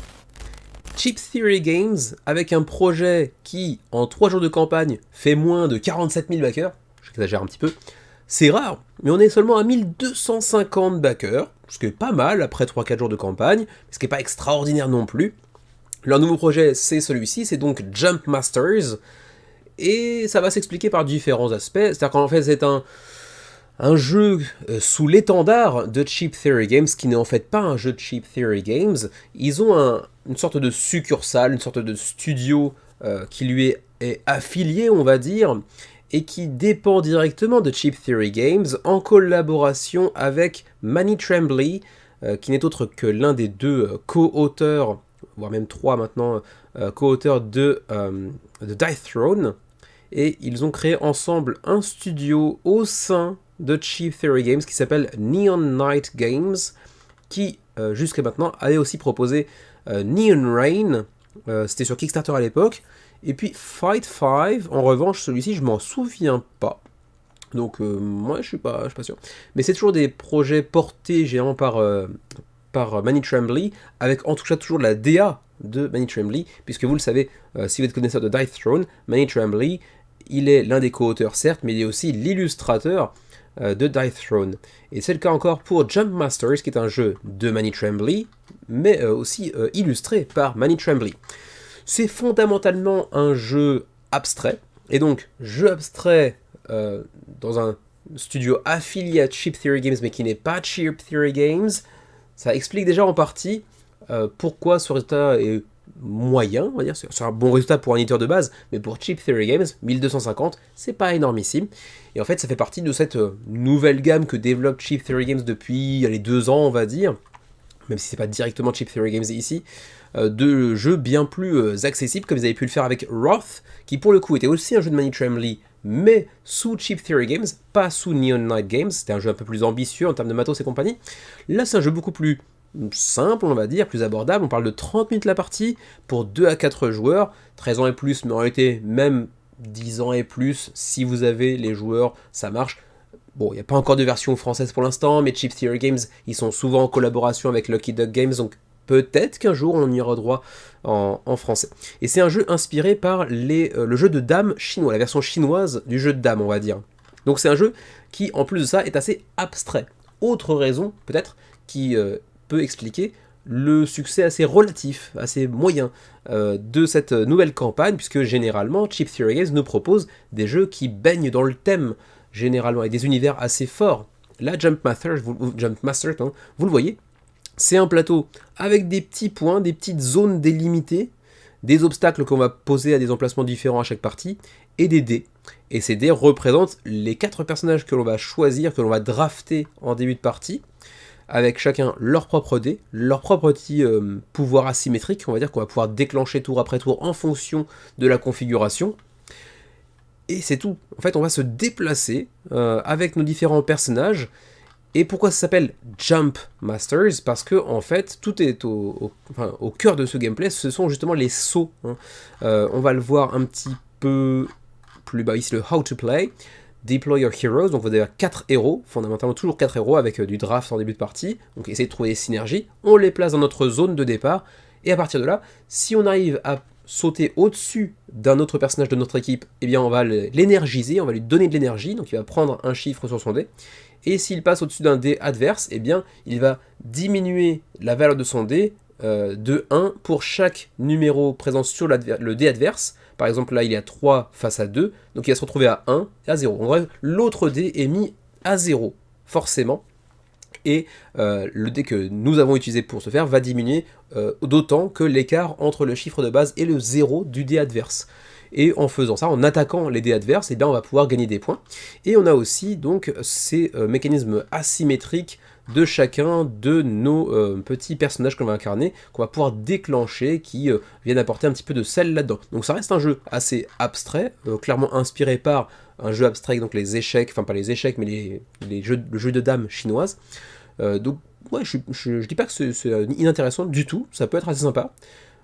Chip Theory Games, avec un projet qui, en 3 jours de campagne, fait moins de 47 000 backers, j'exagère un petit peu, c'est rare, mais on est seulement à 1250 backers, ce qui est pas mal après 3-4 jours de campagne, ce qui n'est pas extraordinaire non plus. Leur nouveau projet, c'est celui-ci, c'est donc Jump Masters, et ça va s'expliquer par différents aspects, c'est-à-dire qu'en fait c'est un jeu sous l'étendard de Chip Theory Games, qui n'est en fait pas un jeu de Chip Theory Games. Ils ont une sorte de succursale, une sorte de studio qui lui est affilié, on va dire, et qui dépend directement de Chip Theory Games, en collaboration avec Manny Tremblay, qui n'est autre que l'un des deux co-auteurs, voire même 3 maintenant, co-auteurs de Dice Throne, et ils ont créé ensemble un studio au sein de Chip Theory Games qui s'appelle Neon Knight Games, qui jusqu'à maintenant avait aussi proposé Neon Rain, c'était sur Kickstarter à l'époque, et puis Fight 5, en revanche celui-ci je m'en souviens pas, donc moi je suis pas sûr, mais c'est toujours des projets portés géants par Manny Tremblay, avec en tout cas toujours la DA de Manny Tremblay, puisque vous le savez, si vous êtes connaisseur de Dice Throne, Manny Tremblay, il est l'un des co-auteurs certes, mais il est aussi l'illustrateur de Dice Throne. Et c'est le cas encore pour Jump Masters, qui est un jeu de Manny Tremblay, mais aussi illustré par Manny Tremblay. C'est fondamentalement un jeu abstrait, et donc jeu abstrait dans un studio affilié à Chip Theory Games, mais qui n'est pas Chip Theory Games, ça explique déjà en partie pourquoi ce résultat est moyen, on va dire, c'est un bon résultat pour un éditeur de base, mais pour Chip Theory Games, 1250, c'est pas énormissime. Et en fait, ça fait partie de cette nouvelle gamme que développe Chip Theory Games depuis les 2 ans, on va dire, même si c'est pas directement Chip Theory Games ici, de jeux bien plus accessibles, comme ils avaient pu le faire avec Wrath, qui pour le coup était aussi un jeu de Manny Tremblay, mais sous Chip Theory Games, pas sous Neon Knight Games, c'était un jeu un peu plus ambitieux en termes de matos et compagnie. Là, c'est un jeu beaucoup plus simple, on va dire, plus abordable. On parle de 30 minutes la partie pour 2 à 4 joueurs, 13 ans et plus, mais en réalité, même 10 ans et plus, si vous avez les joueurs, ça marche. Bon, il n'y a pas encore de version française pour l'instant, mais Chip Theory Games, ils sont souvent en collaboration avec Lucky Duck Games, donc peut-être qu'un jour on y aura droit en français. Et c'est un jeu inspiré par le jeu de dames chinois, la version chinoise du jeu de dames, on va dire. Donc c'est un jeu qui, en plus de ça, est assez abstrait. Autre raison, peut-être, qui peut expliquer le succès assez relatif, assez moyen de cette nouvelle campagne, puisque généralement Chip Theory Games nous propose des jeux qui baignent dans le thème, généralement, et des univers assez forts. Là, Jump Master, vous le voyez, c'est un plateau avec des petits points, des petites zones délimitées, des obstacles qu'on va poser à des emplacements différents à chaque partie, et des dés. Et ces dés représentent les 4 personnages que l'on va choisir, que l'on va drafter en début de partie, avec chacun leur propre dé, leur propre petit pouvoir asymétrique, on va dire qu'on va pouvoir déclencher tour après tour en fonction de la configuration. Et c'est tout. En fait, on va se déplacer avec nos différents personnages. Et pourquoi ça s'appelle Jump Masters? Parce que, en fait, tout est au cœur de ce gameplay, ce sont justement les sauts. Hein. On va le voir un petit peu plus bas ici, le How to Play. Deploy your heroes, donc vous avez 4 héros, fondamentalement toujours 4 héros avec du draft en début de partie, donc essayez de trouver des synergies, on les place dans notre zone de départ, et à partir de là, si on arrive à sauter au-dessus d'un autre personnage de notre équipe, eh bien on va l'énergiser, on va lui donner de l'énergie, donc il va prendre un chiffre sur son dé, et s'il passe au-dessus d'un dé adverse, eh bien il va diminuer la valeur de son dé de 1 pour chaque numéro présent sur le dé adverse. Par exemple, là, il y a 3 face à 2, donc il va se retrouver à 1 et à 0. En bref, l'autre dé est mis à 0, forcément, et le dé que nous avons utilisé pour ce faire va diminuer d'autant que l'écart entre le chiffre de base et le 0 du dé adverse. Et en faisant ça, en attaquant les dés adverses, eh bien, on va pouvoir gagner des points. Et on a aussi donc ces mécanismes asymétriques de chacun de nos petits personnages qu'on va incarner, qu'on va pouvoir déclencher, qui viennent apporter un petit peu de sel là-dedans. Donc ça reste un jeu assez abstrait, clairement inspiré par un jeu abstrait, donc les échecs, enfin pas les échecs, mais le jeu de dames chinoises. Donc ouais, je dis pas que c'est inintéressant du tout, ça peut être assez sympa.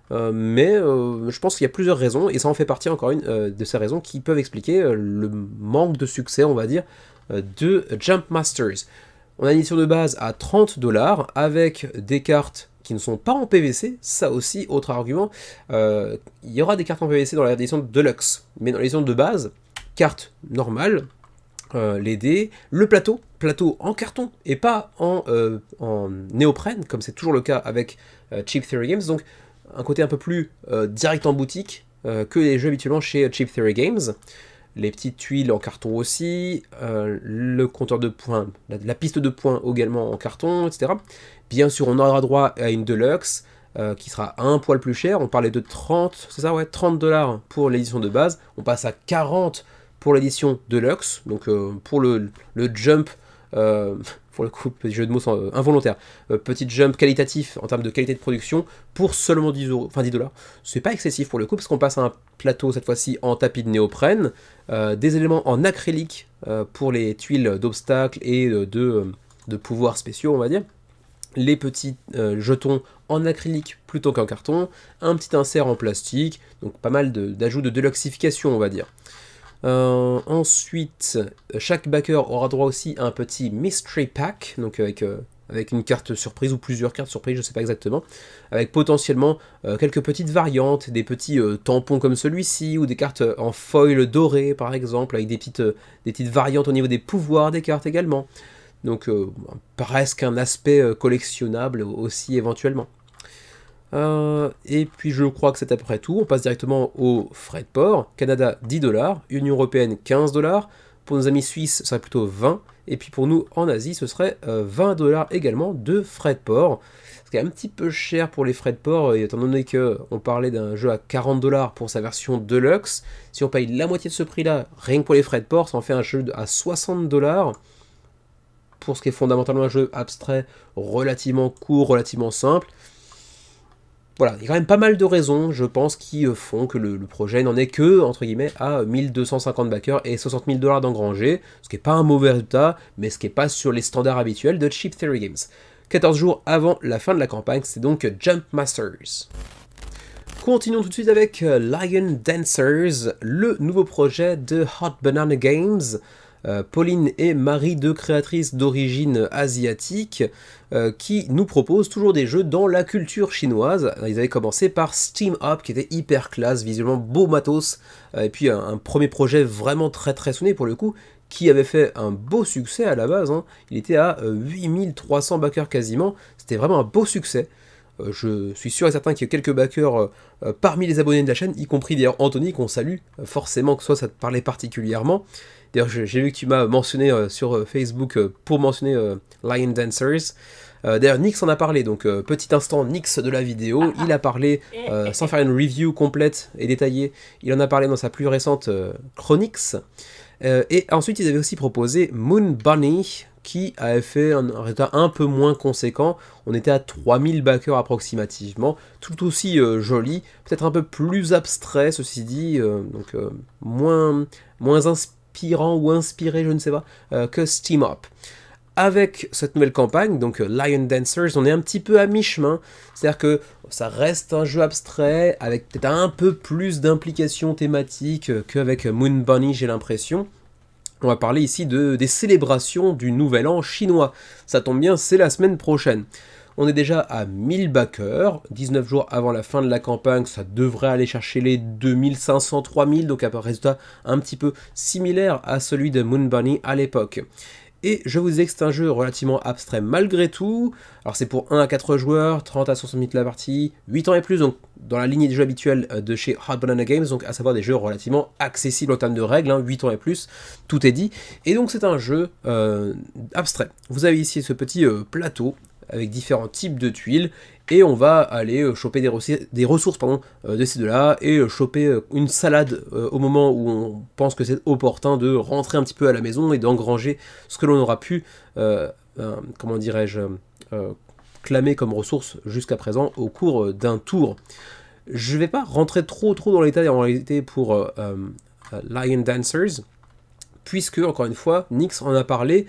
Mais je pense qu'il y a plusieurs raisons, et ça en fait partie encore une de ces raisons qui peuvent expliquer le manque de succès, on va dire, de Jump Masters. On a une édition de base à 30$ avec des cartes qui ne sont pas en PVC, ça aussi, autre argument. Il y aura des cartes en PVC dans l'édition Deluxe, mais dans l'édition de base, carte normale, les dés, le plateau en carton et pas en néoprène, comme c'est toujours le cas avec Chip Theory Games, donc un côté un peu plus direct en boutique que les jeux habituellement chez Chip Theory Games. Les petites tuiles en carton aussi, le compteur de points, la piste de points également en carton, etc. Bien sûr, on aura droit à une Deluxe qui sera un poil plus cher. On parlait de 30, c'est ça, ouais, 30$ pour l'édition de base. On passe à 40 pour l'édition Deluxe. Donc pour le jump, pour le coup, petit jeu de mots involontaire, petit jump qualitatif en termes de qualité de production pour seulement 10€, enfin 10$. C'est pas excessif pour le coup, parce qu'on passe à un plateau cette fois-ci en tapis de néoprène, des éléments en acrylique pour les tuiles d'obstacles et de pouvoirs spéciaux, on va dire. Les petits jetons en acrylique plutôt qu'en carton, un petit insert en plastique, donc pas mal d'ajouts de deluxification, on va dire. Ensuite, chaque backer aura droit aussi à un petit mystery pack, donc avec une carte surprise ou plusieurs cartes surprises, je ne sais pas exactement, avec potentiellement quelques petites variantes, des petits tampons comme celui-ci, ou des cartes en foil doré par exemple, avec des petites variantes au niveau des pouvoirs des cartes également. Donc presque un aspect collectionnable aussi éventuellement. Et puis je crois que c'est à peu près tout. On passe directement aux frais de port. Canada 10$, Union Européenne 15$, pour nos amis suisses ce serait plutôt 20$, et puis pour nous en Asie ce serait 20$ également de frais de port. Ce qui est un petit peu cher pour les frais de port, étant donné qu'on parlait d'un jeu à 40$ pour sa version Deluxe. Si on paye la moitié de ce prix-là, rien que pour les frais de port, ça en fait un jeu à 60$. Pour ce qui est fondamentalement un jeu abstrait, relativement court, relativement simple. Voilà, il y a quand même pas mal de raisons, je pense, qui font que le projet n'en est que, entre guillemets, à 1250 backers et 60 000$ d'engrangés, ce qui n'est pas un mauvais résultat, mais ce qui n'est pas sur les standards habituels de Chip Theory Games. 14 jours avant la fin de la campagne, c'est donc Jump Masters. Continuons tout de suite avec Lion Dancers, le nouveau projet de Hot Banana Games. Pauline et Marie, deux créatrices d'origine asiatique, qui nous proposent toujours des jeux dans la culture chinoise. Ils avaient commencé par Steam Up, qui était hyper classe, visuellement beau matos, et puis un premier projet vraiment très très sonné pour le coup, qui avait fait un beau succès à la base, hein. Il était à 8300 backers quasiment, c'était vraiment un beau succès. Je suis sûr et certain qu'il y a quelques backers parmi les abonnés de la chaîne, y compris d'ailleurs Anthony, qu'on salue, forcément que soit ça te parlait particulièrement. D'ailleurs, j'ai vu que tu m'as mentionné sur Facebook pour mentionner Lion Dancers. D'ailleurs, Nix en a parlé, donc petit instant Nix de la vidéo, il a parlé, sans faire une review complète et détaillée, il en a parlé dans sa plus récente Chronix. Et ensuite, ils avaient aussi proposé Moon Bunny, qui avait fait un résultat un peu moins conséquent. On était à 3000 backers approximativement, tout aussi joli, peut-être un peu plus abstrait, ceci dit, donc moins inspirant ou inspiré, je ne sais pas, que Steam Up. Avec cette nouvelle campagne, donc Lion Dancers, on est un petit peu à mi-chemin, c'est-à-dire que ça reste un jeu abstrait, avec peut-être un peu plus d'implications thématiques qu'avec Moon Bunny, j'ai l'impression. On va parler ici des célébrations du Nouvel An chinois. Ça tombe bien, c'est la semaine prochaine. On est déjà à 1000 backers, 19 jours avant la fin de la campagne, ça devrait aller chercher les 2500-3000, donc un résultat un petit peu similaire à celui de Moon Bunny à l'époque. Et je vous disais que c'est un jeu relativement abstrait malgré tout. Alors c'est pour 1 à 4 joueurs, 30 à 60 minutes la partie, 8 ans et plus, donc dans la lignée des jeux habituels de chez Hot Banana Games, donc à savoir des jeux relativement accessibles en termes de règles, 8 ans et plus, tout est dit. Et donc c'est un jeu abstrait. Vous avez ici ce petit plateau avec différents types de tuiles, et on va aller choper des ressources de ces deux-là, et choper une salade au moment où on pense que c'est opportun de rentrer un petit peu à la maison et d'engranger ce que l'on aura pu, comment dirais-je, clamer comme ressources jusqu'à présent au cours d'un tour. Je ne vais pas rentrer trop dans les détails en réalité pour Lion Dancers, puisque, encore une fois, Nix en a parlé,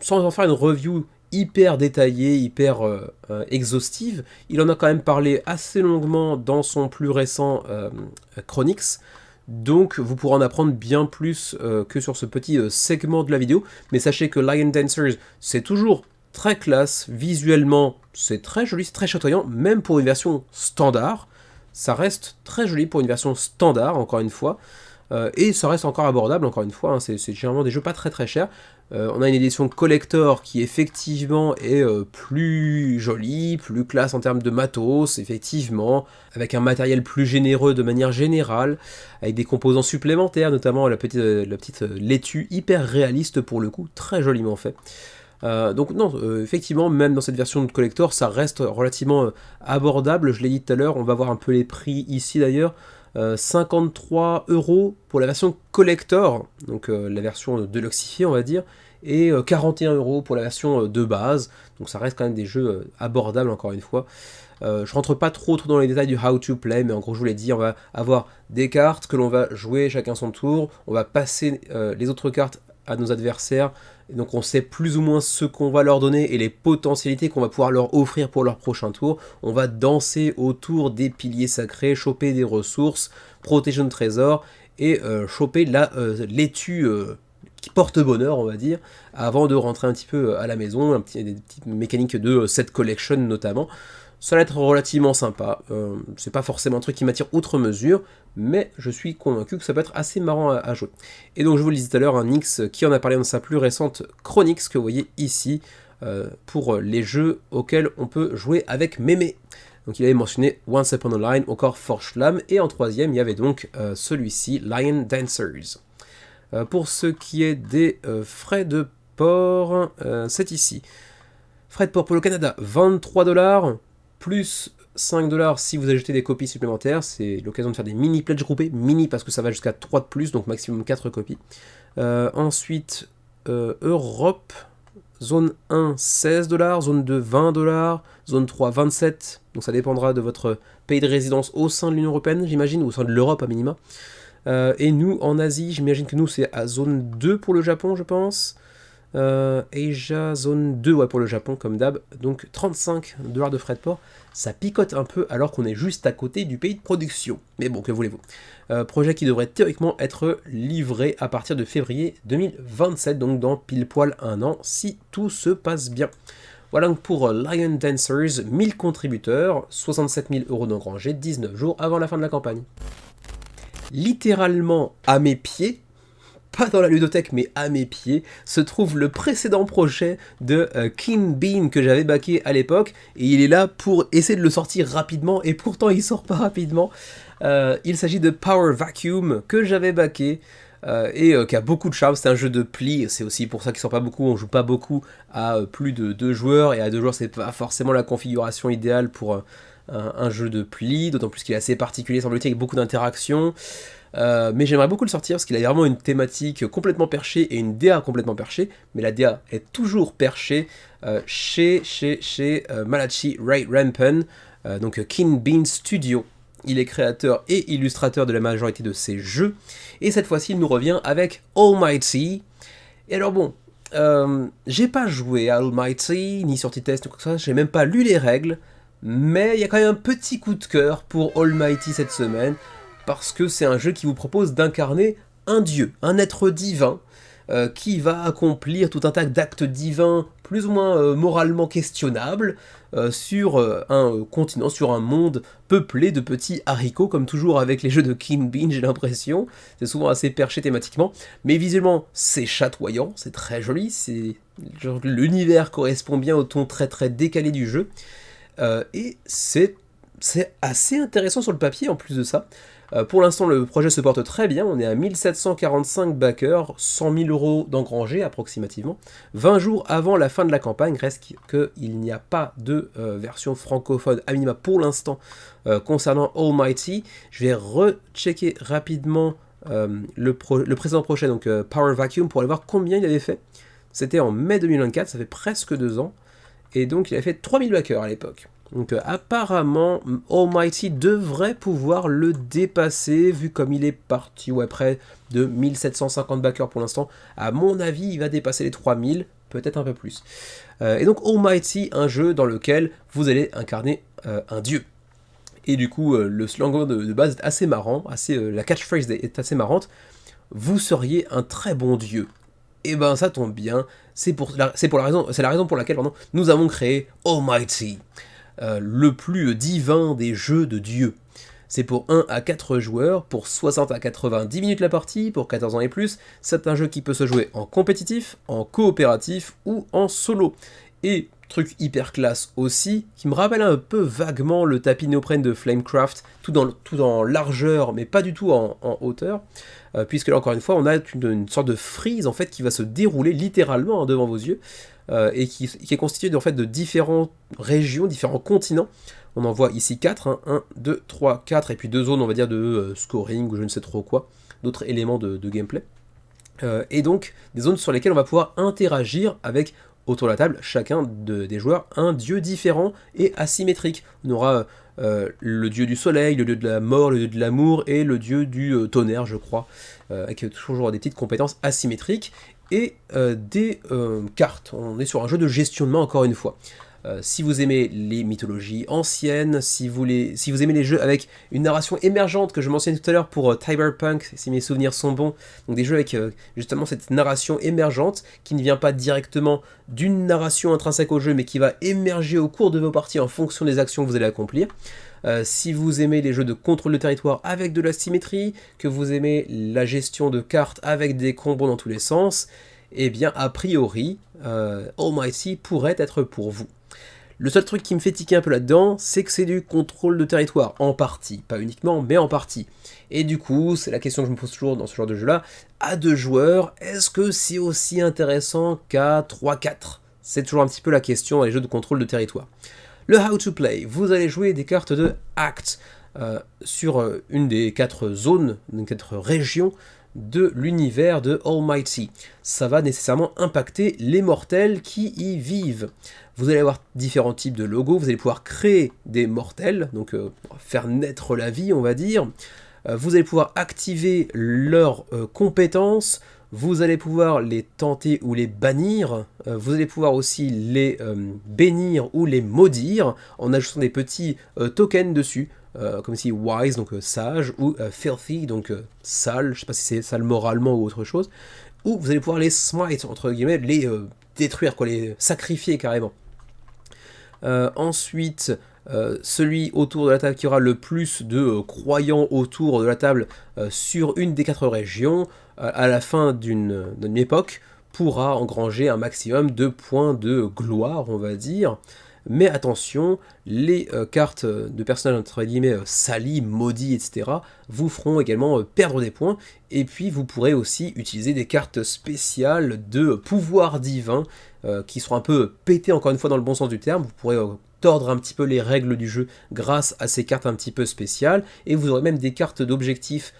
sans en faire une review hyper détaillée, hyper exhaustive. Il en a quand même parlé assez longuement dans son plus récent Chronix, donc vous pourrez en apprendre bien plus que sur ce petit segment de la vidéo, mais sachez que Lion Dancers, c'est toujours très classe, visuellement c'est très joli, c'est très chatoyant, même pour une version standard, ça reste très joli pour une version standard, encore une fois, et ça reste encore abordable, encore une fois, hein, c'est généralement des jeux pas très chers. On a une édition collector qui effectivement est plus jolie, plus classe en termes de matos, effectivement, avec un matériel plus généreux de manière générale, avec des composants supplémentaires, notamment la petite laitue hyper réaliste pour le coup, très joliment fait. Donc non, effectivement, même dans cette version de collector, ça reste relativement abordable, je l'ai dit tout à l'heure, on va voir un peu les prix ici d'ailleurs. 53 € pour la version collector, donc la version deluxifiée on va dire, et 41 € pour la version de base, donc ça reste quand même des jeux abordables encore une fois. Je rentre pas trop dans les détails du how to play, mais en gros je vous l'ai dit, on va avoir des cartes que l'on va jouer chacun son tour, on va passer les autres cartes à nos adversaires, et donc on sait plus ou moins ce qu'on va leur donner et les potentialités qu'on va pouvoir leur offrir pour leur prochain tour. On va danser autour des piliers sacrés, choper des ressources, protéger nos trésors et choper la laitue qui porte bonheur, on va dire, avant de rentrer un petit peu à la maison, des petites mécaniques de set collection notamment. Ça va être relativement sympa, c'est pas forcément un truc qui m'attire outre mesure, mais je suis convaincu que ça peut être assez marrant à jouer. Et donc je vous le disais tout à l'heure, un Nix qui en a parlé dans sa plus récente Chronix, que vous voyez ici, pour les jeux auxquels on peut jouer avec Mémé. Donc il avait mentionné Once Upon a Line, encore Forschlam, et en troisième il y avait donc celui-ci, Lion Dancers. Pour ce qui est des frais de port, c'est ici. Frais de port pour le Canada, 23 $, plus 5 $ si vous ajoutez des copies supplémentaires. C'est l'occasion de faire des mini pledges groupés, mini parce que ça va jusqu'à 3 de plus, donc maximum 4 copies. Ensuite, Europe, zone 1, 16 $, zone 2, 20 $, zone 3, 27 $, donc ça dépendra de votre pays de résidence au sein de l'Union Européenne, j'imagine, ou au sein de l'Europe à minima. Et nous, en Asie, j'imagine que nous, c'est à zone 2 pour le Japon, je pense. Asia, zone 2, ouais, pour le Japon, comme d'hab. Donc 35 $ de frais de port. Ça picote un peu alors qu'on est juste à côté du pays de production. Mais bon, que voulez-vous. Projet qui devrait théoriquement être livré à partir de février 2027, donc dans pile poil un an, si tout se passe bien. Voilà donc pour Lion Dancers, 1000 contributeurs, 67 000 € d'engrangés, 19 jours avant la fin de la campagne. Littéralement à mes pieds, pas dans la ludothèque mais à mes pieds, se trouve le précédent projet de Keen Bean que j'avais backé à l'époque, et il est là pour essayer de le sortir rapidement, et pourtant il sort pas rapidement. Il s'agit de Power Vacuum que j'avais backé, et qui a beaucoup de charme. C'est un jeu de pli, c'est aussi pour ça qu'il sort pas beaucoup, on joue pas beaucoup à plus de 2 joueurs, et à 2 joueurs c'est pas forcément la configuration idéale pour un jeu de pli, d'autant plus qu'il est assez particulier, semble-t-il, avec beaucoup d'interactions. Mais j'aimerais beaucoup le sortir parce qu'il a vraiment une thématique complètement perchée et une DA complètement perchée, mais la DA est toujours perchée chez Malachi Ray Rampen, donc Keen Bean Studio. Il est créateur et illustrateur de la majorité de ses jeux, et cette fois-ci il nous revient avec Almighty. Et alors bon, j'ai pas joué à Almighty, ni sorti test, ou quoi que ce soit, j'ai même pas lu les règles, mais il y a quand même un petit coup de cœur pour Almighty cette semaine, parce que c'est un jeu qui vous propose d'incarner un dieu, un être divin, qui va accomplir tout un tas d'actes divins plus ou moins moralement questionnables sur un continent, sur un monde peuplé de petits haricots, comme toujours avec les jeux de Keen Bean, j'ai l'impression. C'est souvent assez perché thématiquement, mais visuellement c'est chatoyant, c'est très joli, l'univers correspond bien au ton très très décalé du jeu, et c'est assez intéressant sur le papier en plus de ça. Pour l'instant, le projet se porte très bien, on est à 1745 backers, 100 000 € d'engrangés approximativement, 20 jours avant la fin de la campagne. Reste qu'il n'y a pas de version francophone à minima pour l'instant concernant Almighty. Je vais rechecker rapidement le précédent projet, donc Power Vacuum, pour aller voir combien il avait fait. C'était en mai 2024, ça fait presque 2 ans, et donc il avait fait 3000 backers à l'époque. Donc apparemment, Almighty devrait pouvoir le dépasser, vu comme il est parti, près de 1750 backers pour l'instant. À mon avis, il va dépasser les 3000, peut-être un peu plus. Et donc Almighty, un jeu dans lequel vous allez incarner un dieu. Et du coup, le slogan de base est assez marrant, la catchphrase est assez marrante. Vous seriez un très bon dieu. Et ben ça tombe bien, c'est la raison pour laquelle nous avons créé Almighty. Le plus divin des jeux de Dieu. C'est pour 1 à 4 joueurs, pour 60 à 90 minutes la partie, pour 14 ans et plus. C'est un jeu qui peut se jouer en compétitif, en coopératif ou en solo. Et truc hyper classe aussi, qui me rappelle un peu vaguement le tapis néoprène de Flamecraft, tout en largeur, mais pas du tout en hauteur, puisque là encore une fois, on a une sorte de frise en fait qui va se dérouler littéralement devant vos yeux, et qui est constitué en fait de différentes régions, différents continents. On en voit ici 4, 1, 2, 3, 4, et puis 2 zones, on va dire, de scoring, ou je ne sais trop quoi, d'autres éléments de gameplay. Et donc, des zones sur lesquelles on va pouvoir interagir avec, autour de la table, chacun des joueurs, un dieu différent et asymétrique. On aura le dieu du soleil, le dieu de la mort, le dieu de l'amour, et le dieu du tonnerre, je crois, avec toujours des petites compétences asymétriques, et des cartes. On est sur un jeu de gestionnement encore une fois. Si vous aimez les mythologies anciennes, si vous aimez les jeux avec une narration émergente que je mentionnais tout à l'heure pour Cyberpunk, si mes souvenirs sont bons, donc des jeux avec justement cette narration émergente qui ne vient pas directement d'une narration intrinsèque au jeu, mais qui va émerger au cours de vos parties en fonction des actions que vous allez accomplir. Si vous aimez les jeux de contrôle de territoire avec de la symétrie, que vous aimez la gestion de cartes avec des combos dans tous les sens, eh bien a priori Almighty pourrait être pour vous. Le seul truc qui me fait tiquer un peu là-dedans, c'est que c'est du contrôle de territoire, en partie, pas uniquement, mais en partie. Et du coup, c'est la question que je me pose toujours dans ce genre de jeu-là, à 2 joueurs, est-ce que c'est aussi intéressant qu'à 3-4 ? C'est toujours un petit peu la question dans les jeux de contrôle de territoire. Le How to Play, vous allez jouer des cartes de Act sur une des 4 zones, une 4 régions de l'univers de Almighty. Ça va nécessairement impacter les mortels qui y vivent. Vous allez avoir différents types de logos, vous allez pouvoir créer des mortels, donc faire naître la vie, on va dire. Vous allez pouvoir activer leurs compétences, vous allez pouvoir les tenter ou les bannir, vous allez pouvoir aussi les bénir ou les maudire en ajoutant des petits tokens dessus, comme ici wise, donc sage, ou filthy, donc sale, je sais pas si c'est sale moralement ou autre chose, ou vous allez pouvoir les smite, entre guillemets, les détruire, les sacrifier carrément. Ensuite, celui autour de la table qui aura le plus de croyants autour de la table sur une des 4 régions, à la fin d'une époque, pourra engranger un maximum de points de gloire, on va dire. Mais attention, les cartes de personnages entre guillemets salis, maudits, etc. vous feront également perdre des points. Et puis vous pourrez aussi utiliser des cartes spéciales de pouvoir divin qui seront un peu pétées encore une fois dans le bon sens du terme. Vous pourrez tordre un petit peu les règles du jeu grâce à ces cartes un petit peu spéciales. Et vous aurez même des cartes d'objectifs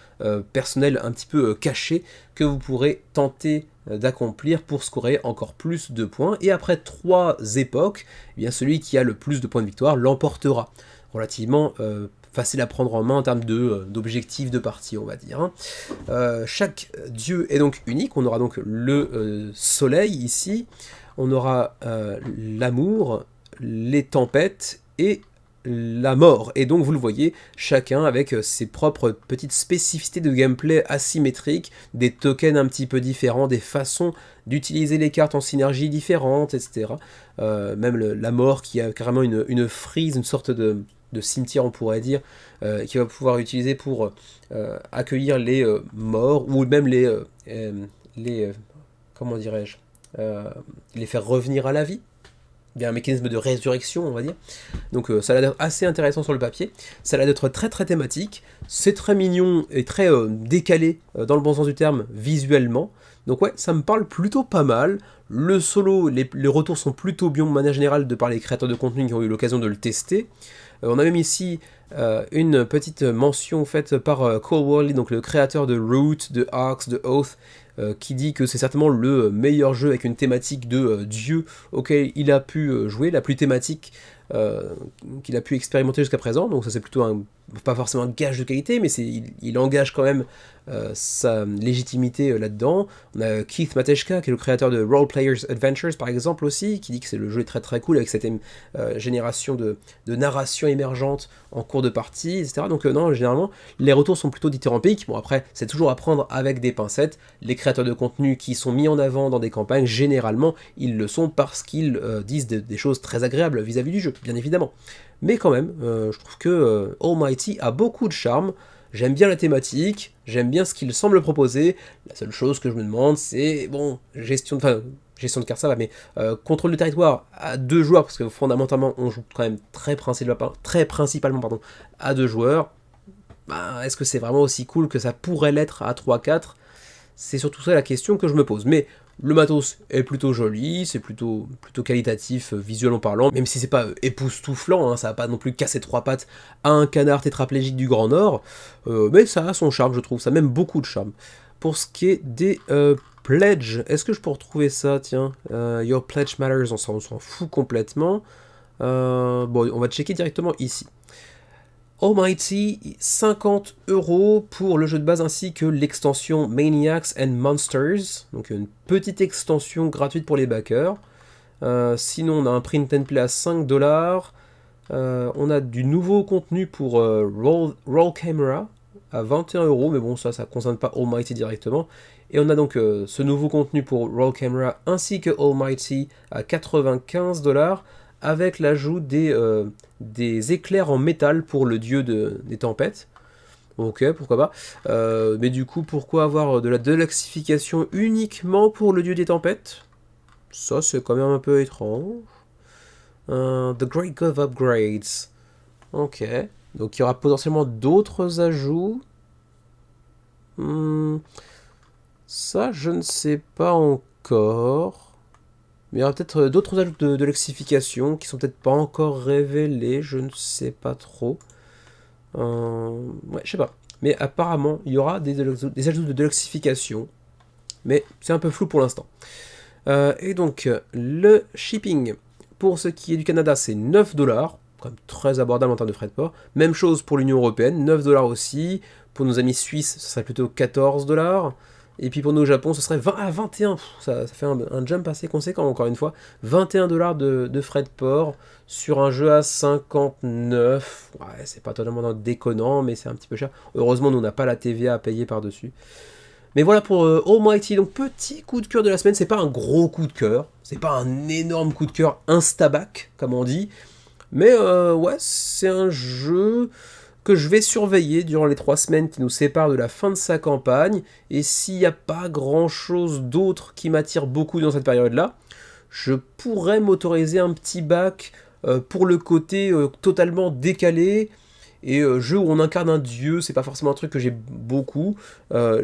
personnels un petit peu cachés que vous pourrez tenter d'accomplir pour scorer encore plus de points. Et après 3 époques, eh bien celui qui a le plus de points de victoire l'emportera. Relativement facile à prendre en main en termes d'objectifs de partie, on va dire. Chaque dieu est donc unique. On aura donc le soleil ici, on aura l'amour, les tempêtes et la mort. Et donc vous le voyez, chacun avec ses propres petites spécificités de gameplay asymétriques, des tokens un petit peu différents, des façons d'utiliser les cartes en synergie différentes, etc. Même la mort qui a carrément une frise, une sorte de cimetière on pourrait dire, qui va pouvoir utiliser pour accueillir les morts, ou même les comment dirais-je, les faire revenir à la vie. Il y a un mécanisme de résurrection, on va dire. Donc ça a l'air d'être assez intéressant sur le papier. Ça a l'air d'être très très thématique. C'est très mignon et très décalé, dans le bon sens du terme, visuellement. Donc ouais, ça me parle plutôt pas mal. Le solo, les retours sont plutôt bien de manière générale de par les créateurs de contenu qui ont eu l'occasion de le tester. On a même ici une petite mention faite par Cole Worley, donc le créateur de Root, de Arx, de Oath, qui dit que c'est certainement le meilleur jeu avec une thématique de dieu auquel il a pu jouer, la plus thématique qu'il a pu expérimenter jusqu'à présent. Donc ça c'est plutôt pas forcément un gage de qualité, mais il engage quand même sa légitimité là-dedans. On a Keith Matejka, qui est le créateur de Role Players Adventures par exemple aussi, qui dit que le jeu est très très cool avec cette génération de narration émergente en cours de partie, etc. Donc non, généralement, les retours sont plutôt dithyrambiques. Bon après, c'est toujours à prendre avec des pincettes. Les créateurs de contenu qui sont mis en avant dans des campagnes, généralement, ils le sont parce qu'ils disent des choses très agréables vis-à-vis du jeu, bien évidemment. Mais quand même, je trouve que Almighty a beaucoup de charme. J'aime bien la thématique, j'aime bien ce qu'il semble proposer. La seule chose que je me demande, c'est, bon, gestion de cartes ça va, mais contrôle de territoire à 2 joueurs, parce que fondamentalement on joue quand même très principalement à 2 joueurs. Bah, est-ce que c'est vraiment aussi cool que ça pourrait l'être à 3-4 ? C'est surtout ça la question que je me pose. Mais le matos est plutôt joli, c'est plutôt qualitatif visuellement parlant, même si c'est pas époustouflant, hein, ça va pas non plus casser 3 pattes à un canard tétraplégique du Grand Nord, mais ça a son charme, je trouve, ça a même beaucoup de charme. Pour ce qui est des pledges, est-ce que je peux retrouver ça, tiens, Your Pledge Matters, on s'en fout complètement. Bon, on va checker directement ici. Almighty, 50€ pour le jeu de base ainsi que l'extension Maniacs and Monsters, donc une petite extension gratuite pour les backers. Sinon, on a un print and play à 5$. On a du nouveau contenu pour Roll Camera à 21€, mais bon, ça ne concerne pas Almighty directement. Et on a donc ce nouveau contenu pour Roll Camera ainsi que Almighty à 95$. Avec l'ajout des éclairs en métal pour le dieu des tempêtes. Ok, pourquoi pas. Mais du coup, pourquoi avoir de la déluxification uniquement pour le dieu des tempêtes? Ça, c'est quand même un peu étrange. The Great God Upgrades. Ok. Donc, il y aura potentiellement d'autres ajouts. Ça, je ne sais pas encore. Mais il y aura peut-être d'autres ajouts de lexification qui sont peut-être pas encore révélés, je ne sais pas trop. Ouais, je sais pas. Mais apparemment, il y aura des ajouts de lexification, mais c'est un peu flou pour l'instant. Et donc, le shipping, pour ce qui est du Canada, c'est 9$, quand même très abordable en termes de frais de port. Même chose pour l'Union Européenne, 9$ aussi. Pour nos amis suisses, ce serait plutôt 14$. Et puis pour nous au Japon, ce serait 21. Ça fait un jump assez conséquent, encore une fois. 21$ de frais de port sur un jeu à 59. Ouais, c'est pas totalement déconnant, mais c'est un petit peu cher. Heureusement, nous, on n'a pas la TVA à payer par-dessus. Mais voilà pour Almighty. Donc, petit coup de cœur de la semaine. C'est pas un gros coup de cœur. C'est pas un énorme coup de cœur instabac, comme on dit. Mais ouais, c'est un jeu que je vais surveiller durant les 3 semaines qui nous séparent de la fin de sa campagne, et s'il n'y a pas grand chose d'autre qui m'attire beaucoup dans cette période-là, je pourrais m'autoriser un petit bac pour le côté totalement décalé, et jeu où on incarne un dieu, c'est pas forcément un truc que j'ai beaucoup.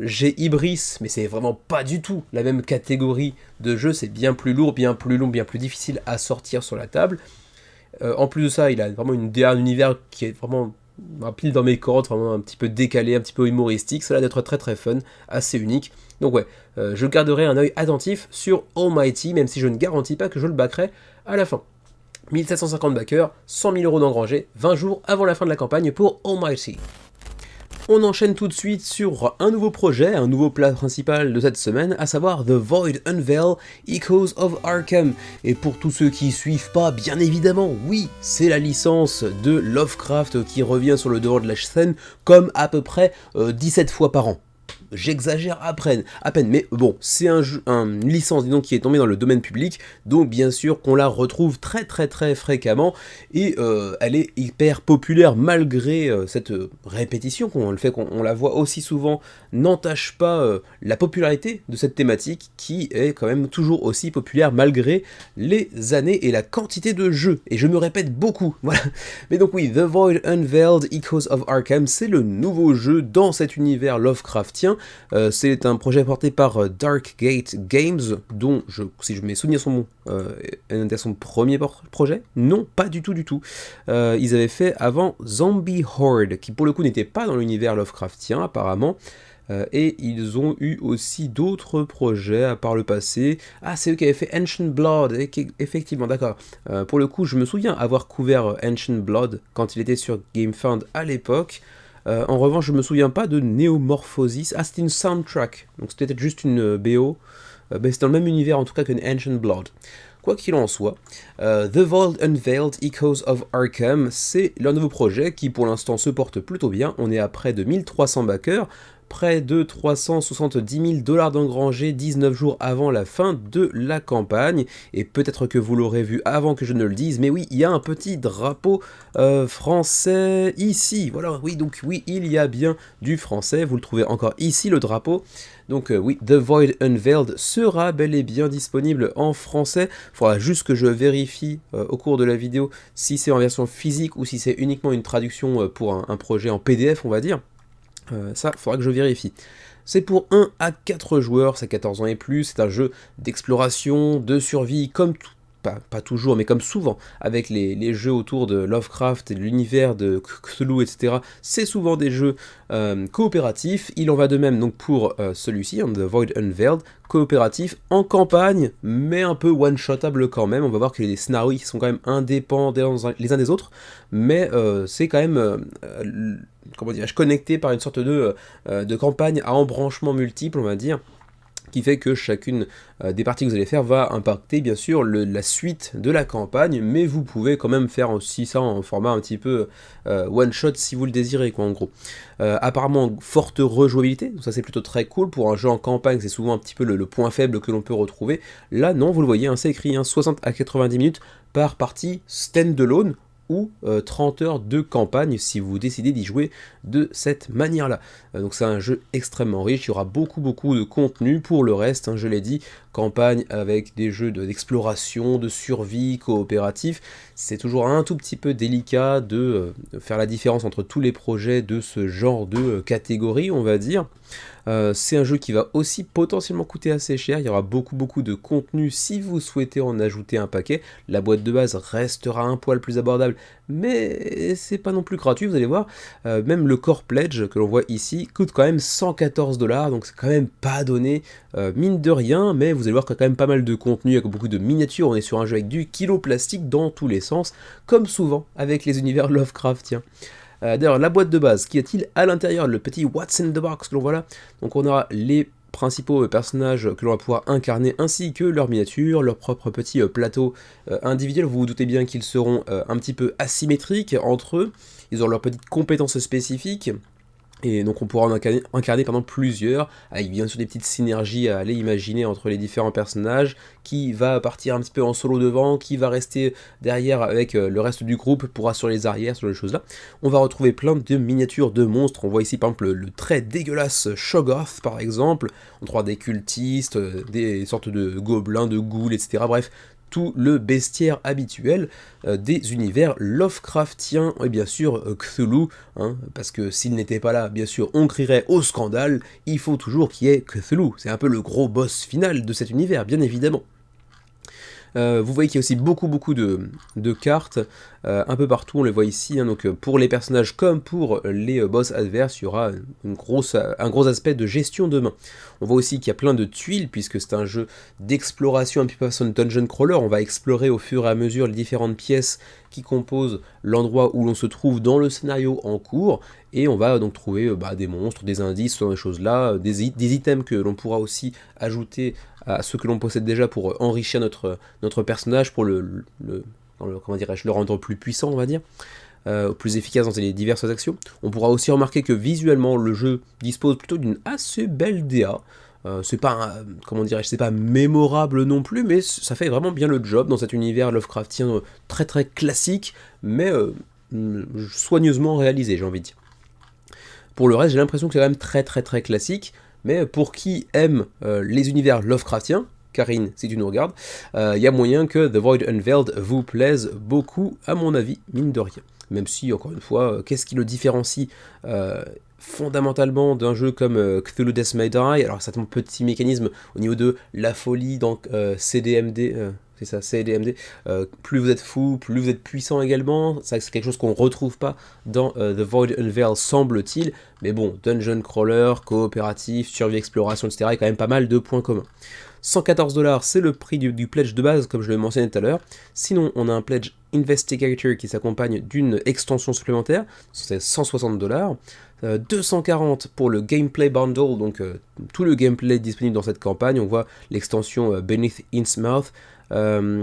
J'ai Ibris, mais c'est vraiment pas du tout la même catégorie de jeu, c'est bien plus lourd, bien plus long, bien plus difficile à sortir sur la table. En plus de ça, il a vraiment une DA, un univers qui est vraiment un pile dans mes cordes, vraiment un petit peu décalé, un petit peu humoristique, ça a l'air d'être très très fun, assez unique. Donc ouais, je garderai un œil attentif sur Almighty, même si je ne garantis pas que je le backerai à la fin. 1750 backers, 100 000 euros d'engrangés, 20 jours avant la fin de la campagne pour Almighty. On enchaîne tout de suite sur un nouveau projet, un nouveau plat principal de cette semaine, à savoir The Void Unveil Echoes of Arkham. Et pour tous ceux qui suivent pas, bien évidemment, oui, c'est la licence de Lovecraft qui revient sur le devant de la scène comme à peu près 17 fois par an. J'exagère à peine, mais bon, c'est une licence disons, qui est tombée dans le domaine public, donc bien sûr qu'on la retrouve très très très fréquemment, et elle est hyper populaire malgré cette répétition, le fait qu'on la voit aussi souvent n'entache pas la popularité de cette thématique, qui est quand même toujours aussi populaire malgré les années et la quantité de jeux, et je me répète beaucoup, voilà. Mais donc oui, The Void Unveiled Echoes of Arkham, c'est le nouveau jeu dans cet univers Lovecraftien. C'est un projet porté par Darkgate Games, dont, si je mes souvenirs sont bons, était son premier projet. Non, pas du tout. Ils avaient fait avant Zombie Horde, qui pour le coup n'était pas dans l'univers Lovecraftien apparemment. Et ils ont eu aussi d'autres projets par le passé. Ah, c'est eux qui avaient fait Ancient Blood, effectivement, d'accord. Pour le coup, je me souviens avoir couvert Ancient Blood quand il était sur GameFound à l'époque. En revanche, je me souviens pas de Neomorphosis. Ah, c'était une soundtrack, donc c'était peut-être juste une BO. C'est dans le même univers en tout cas que Ancient Blood. Quoi qu'il en soit, The Void Unveiled Echoes of Arkham, c'est leur nouveau projet qui pour l'instant se porte plutôt bien. On est à près de 1300 backers, près de 370 000 $ d'engrangés 19 jours avant la fin de la campagne, et peut-être que vous l'aurez vu avant que je ne le dise, mais oui, il y a un petit drapeau français ici, voilà, oui, donc oui, il y a bien du français, vous le trouvez encore ici, le drapeau. Donc oui, The Void Unveiled sera bel et bien disponible en français. Il faudra juste que je vérifie au cours de la vidéo si c'est en version physique ou si c'est uniquement une traduction pour un projet en PDF, on va dire. Ça, il faudra que je vérifie. C'est pour 1 à 4 joueurs, c'est 14 ans et plus, c'est un jeu d'exploration, de survie, comme tout. Pas toujours, mais comme souvent, avec les jeux autour de Lovecraft et de l'univers de Cthulhu, etc., c'est souvent des jeux coopératifs. Il en va de même donc pour celui-ci, The Void Unveiled, coopératif en campagne, mais un peu one-shotable quand même. On va voir que les scénarios sont quand même indépendants les uns des autres, mais c'est quand même... comment dirais-je, connecté par une sorte de campagne à embranchements multiples, on va dire, qui fait que chacune des parties que vous allez faire va impacter bien sûr la suite de la campagne, mais vous pouvez quand même faire aussi ça en format un petit peu one shot si vous le désirez, quoi, en gros. Apparemment forte rejouabilité, donc ça c'est plutôt très cool. Pour un jeu en campagne, c'est souvent un petit peu le point faible que l'on peut retrouver. Là non, vous le voyez, hein, c'est écrit 60 à 90 minutes par partie stand-alone, ou 30 heures de campagne si vous décidez d'y jouer de cette manière-là. Donc c'est un jeu extrêmement riche, il y aura beaucoup de contenu. Pour le reste, hein, je l'ai dit, campagne avec des jeux d'exploration, de survie, coopératif. C'est toujours un tout petit peu délicat de faire la différence entre tous les projets de ce genre de catégorie, on va dire. C'est un jeu qui va aussi potentiellement coûter assez cher, il y aura beaucoup de contenu si vous souhaitez en ajouter un paquet. La boîte de base restera un poil plus abordable, mais c'est pas non plus gratuit, vous allez voir. Même le Core Pledge que l'on voit ici coûte quand même 114 $, donc c'est quand même pas donné, mine de rien, mais vous allez voir qu'il y a quand même pas mal de contenu, avec beaucoup de miniatures. On est sur un jeu avec du kilo plastique dans tous les sens, comme souvent avec les univers Lovecraft. D'ailleurs, la boîte de base, qu'y a-t-il à l'intérieur? Le petit What's in the Box que l'on voit là. Donc on aura les principaux personnages que l'on va pouvoir incarner, ainsi que leurs miniatures, leur propre petit plateau individuel. Vous vous doutez bien qu'ils seront un petit peu asymétriques entre eux, ils ont leurs petites compétences spécifiques. Et donc on pourra en incarner pendant plusieurs, avec bien sûr des petites synergies à aller imaginer entre les différents personnages, qui va partir un petit peu en solo devant, qui va rester derrière avec le reste du groupe pour assurer les arrières, sur les choses-là. On va retrouver plein de miniatures de monstres, on voit ici par exemple le très dégueulasse Shoggoth par exemple, on trouve des cultistes, des sortes de gobelins, de ghouls, etc. Bref, tout le bestiaire habituel des univers Lovecraftiens et bien sûr Cthulhu, hein, parce que s'il n'était pas là, bien sûr, on crierait au scandale, il faut toujours qu'il y ait Cthulhu, c'est un peu le gros boss final de cet univers, bien évidemment. Vous voyez qu'il y a aussi beaucoup de cartes un peu partout, on les voit ici, hein, donc pour les personnages comme pour les boss adverses, il y aura un gros aspect de gestion de main. On voit aussi qu'il y a plein de tuiles, puisque c'est un jeu d'exploration un peu façon dungeon crawler, on va explorer au fur et à mesure les différentes pièces qui composent l'endroit où l'on se trouve dans le scénario en cours, et on va donc trouver des monstres, des indices, ce genre de choses-là, des items que l'on pourra aussi ajouter à ceux que l'on possède déjà pour enrichir notre personnage, pour comment dirais-je, le rendre plus puissant, on va dire, plus efficace dans les diverses actions. On pourra aussi remarquer que visuellement, le jeu dispose plutôt d'une assez belle DA. C'est pas, comment dirais-je, c'est pas mémorable non plus, mais ça fait vraiment bien le job dans cet univers Lovecraftien très très classique, mais soigneusement réalisé, j'ai envie de dire. Pour le reste, j'ai l'impression que c'est quand même très très très classique, mais pour qui aime les univers Lovecraftiens, Karine, si tu nous regardes, il y a moyen que The Void Unveiled vous plaise beaucoup, à mon avis, mine de rien. Même si, encore une fois, qu'est-ce qui le différencie fondamentalement d'un jeu comme Cthulhu Death May Die? Alors, c'est un petit mécanisme au niveau de la folie, donc CDMD, c'est ça, CDMD. Plus vous êtes fou, plus vous êtes puissant également. C'est quelque chose qu'on ne retrouve pas dans The Void Unveiled, semble-t-il. Mais bon, dungeon crawler, coopératif, survie, exploration, etc. Il y a quand même pas mal de points communs. 114$, c'est le prix du pledge de base, comme je le mentionnais tout à l'heure. Sinon, on a un pledge Investigator qui s'accompagne d'une extension supplémentaire, c'est 160$. 240 pour le gameplay bundle, donc tout le gameplay disponible dans cette campagne. On voit l'extension Beneath Innsmouth,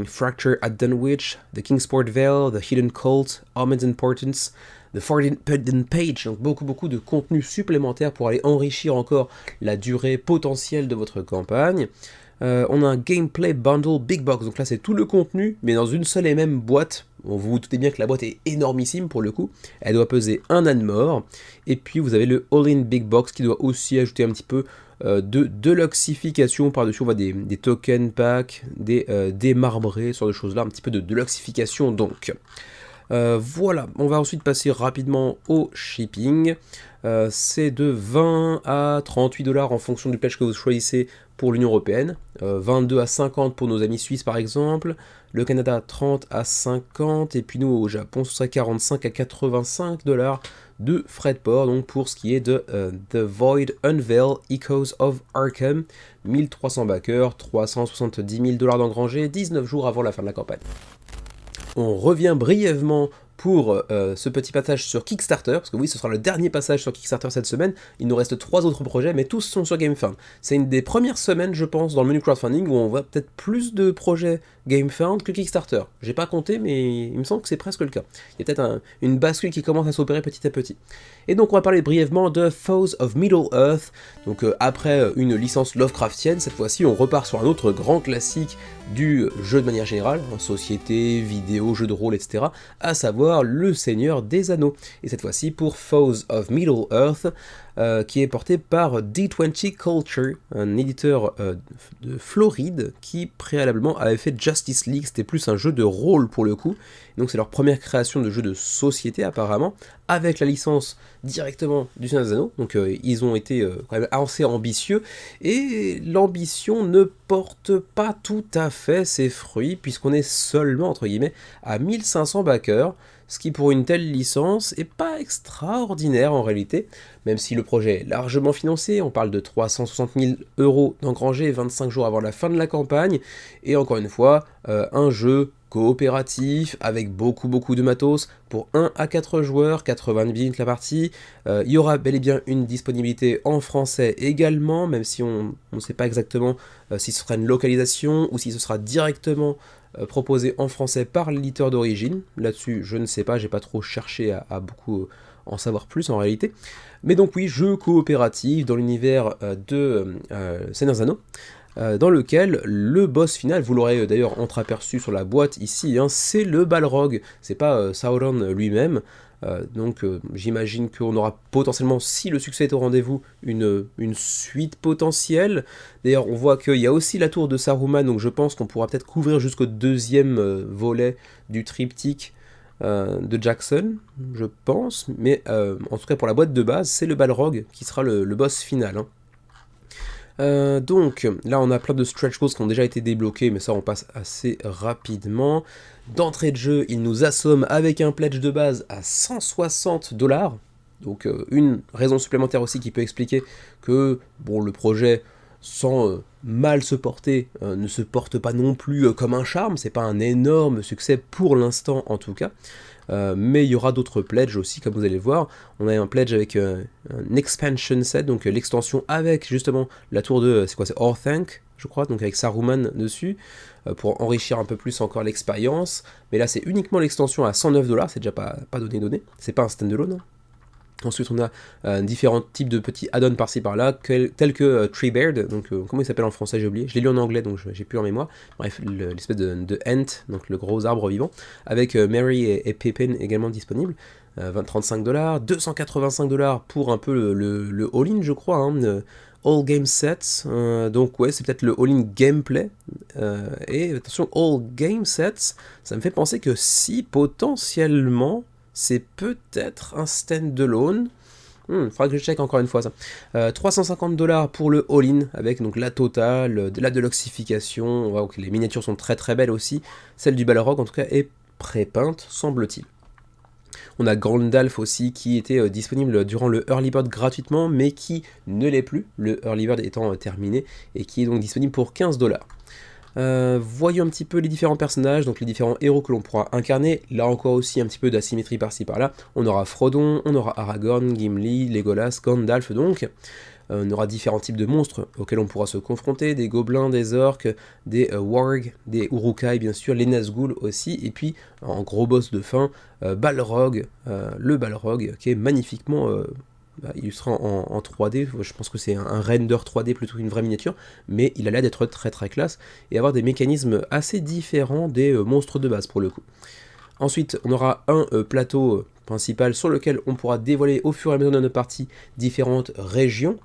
Fracture at Dunwich, The Kingsport Vale, The Hidden Cult, Armand's Importance, The Forbidden Page, donc beaucoup de contenu supplémentaire pour aller enrichir encore la durée potentielle de votre campagne. On a un gameplay bundle big box, donc là c'est tout le contenu, mais dans une seule et même boîte. Bon, vous vous doutez bien que la boîte est énormissime pour le coup, elle doit peser un âne mort, et puis vous avez le all-in big box qui doit aussi ajouter un petit peu de deluxification par-dessus. On voit des token packs, des marbrés, ce genre de choses là, un petit peu de deluxification donc. Voilà, on va ensuite passer rapidement au shipping. C'est de 20 à 38$ en fonction du pledge que vous choisissez pour l'Union Européenne. 22 à 50 pour nos amis suisses par exemple. Le Canada 30 à 50. Et puis nous au Japon ce serait 45 à 85$ de frais de port. Donc pour ce qui est de The Void Unveiled Echoes of Arkham. 1300 backers, 370 000$ d'engrangés, 19 jours avant la fin de la campagne. On revient brièvement pour ce petit passage sur Kickstarter, parce que oui, ce sera le dernier passage sur Kickstarter cette semaine. Il nous reste 3 autres projets, mais tous sont sur GameFound. C'est une des premières semaines, je pense, dans le menu crowdfunding où on voit peut-être plus de projets GameFound que Kickstarter. J'ai pas compté, mais il me semble que c'est presque le cas. Il y a peut-être une bascule qui commence à s'opérer petit à petit. Et donc on va parler brièvement de Foes of Middle-earth. Donc après une licence Lovecraftienne, cette fois-ci on repart sur un autre grand classique du jeu de manière générale, société, vidéo, jeu de rôle, etc., à savoir le Seigneur des Anneaux. Et cette fois-ci pour Foes of Middle-earth, qui est porté par D20 Culture, un éditeur de Floride qui préalablement avait fait Justice League. C'était plus un jeu de rôle pour le coup, donc c'est leur première création de jeu de société apparemment, avec la licence directement du Seigneur des Anneaux. Donc ils ont été quand même assez ambitieux, et l'ambition ne porte pas tout à fait ses fruits, puisqu'on est seulement entre guillemets à 1500 backers, ce qui pour une telle licence est pas extraordinaire en réalité, même si le projet est largement financé. On parle de 360 000€ d'engrangés 25 jours avant la fin de la campagne, et encore une fois, un jeu coopératif avec beaucoup de matos pour 1 à 4 joueurs, 90 minutes la partie. Il y aura bel et bien une disponibilité en français également, même si on ne sait pas exactement si ce sera une localisation ou si ce sera directement proposé en français par l'éditeur d'origine. Là-dessus, je ne sais pas, j'ai pas trop cherché à beaucoup en savoir plus en réalité. Mais donc oui, jeu coopératif dans l'univers de Seigneur des Anneaux, dans lequel le boss final, vous l'aurez d'ailleurs entreaperçu sur la boîte ici, hein, c'est le Balrog, c'est pas Sauron lui-même. Donc j'imagine qu'on aura potentiellement, si le succès est au rendez-vous, une suite potentielle. D'ailleurs on voit qu'il y a aussi la tour de Saruman, donc je pense qu'on pourra peut-être couvrir jusqu'au deuxième volet du triptyque de Jackson, je pense. Mais en tout cas pour la boîte de base, c'est le Balrog qui sera le boss final, hein. Donc là on a plein de stretch goals qui ont déjà été débloqués, mais ça on passe assez rapidement. D'entrée de jeu, il nous assomme avec un pledge de base à 160$. Donc une raison supplémentaire aussi qui peut expliquer que bon, le projet, sans mal se porter, ne se porte pas non plus comme un charme. C'est pas un énorme succès pour l'instant en tout cas. Mais il y aura d'autres pledges aussi, comme vous allez voir. On a un pledge avec un expansion set, donc l'extension avec justement la tour de, c'est quoi, c'est Orthanc, je crois, donc avec Saruman dessus, pour enrichir un peu plus encore l'expérience. Mais là c'est uniquement l'extension à 109$, c'est déjà pas donné, c'est pas un standalone. Ensuite, on a différents types de petits add-ons par-ci par-là, tels que Treebeard, donc comment il s'appelle en français, j'ai oublié, je l'ai lu en anglais donc j'ai plus en mémoire. Bref, l'espèce de Ent, donc le gros arbre vivant, avec Merry et Pippin également disponibles. 35$, 285$ pour un peu le all-in, je crois, hein, all game sets, donc ouais, c'est peut-être le all-in gameplay. Et attention, all game sets, ça me fait penser que si potentiellement c'est peut-être un stand-alone. Faudra que je check encore une fois ça. 350$ pour le all-in, avec donc la totale, de la deluxification. On voit que les miniatures sont très très belles aussi. Celle du Balrog en tout cas est pré-peinte, semble-t-il. On a Gandalf aussi qui était disponible durant le Early Bird gratuitement, mais qui ne l'est plus, le Early Bird étant terminé, et qui est donc disponible pour 15$. Voyons un petit peu les différents personnages, donc les différents héros que l'on pourra incarner. Là encore aussi un petit peu d'asymétrie par-ci par-là. On aura Frodon, on aura Aragorn, Gimli, Legolas, Gandalf donc. On aura différents types de monstres auxquels on pourra se confronter, des gobelins, des orques, des wargs, des urukai bien sûr, les Nazgûl aussi, et puis en gros boss de fin, Balrog, le Balrog qui est magnifiquement illustré en 3D, je pense que c'est un render 3D plutôt qu'une vraie miniature, mais il a l'air d'être très très classe, et avoir des mécanismes assez différents des monstres de base pour le coup. Ensuite, on aura un plateau principal sur lequel on pourra dévoiler au fur et à mesure de notre partie différentes régions,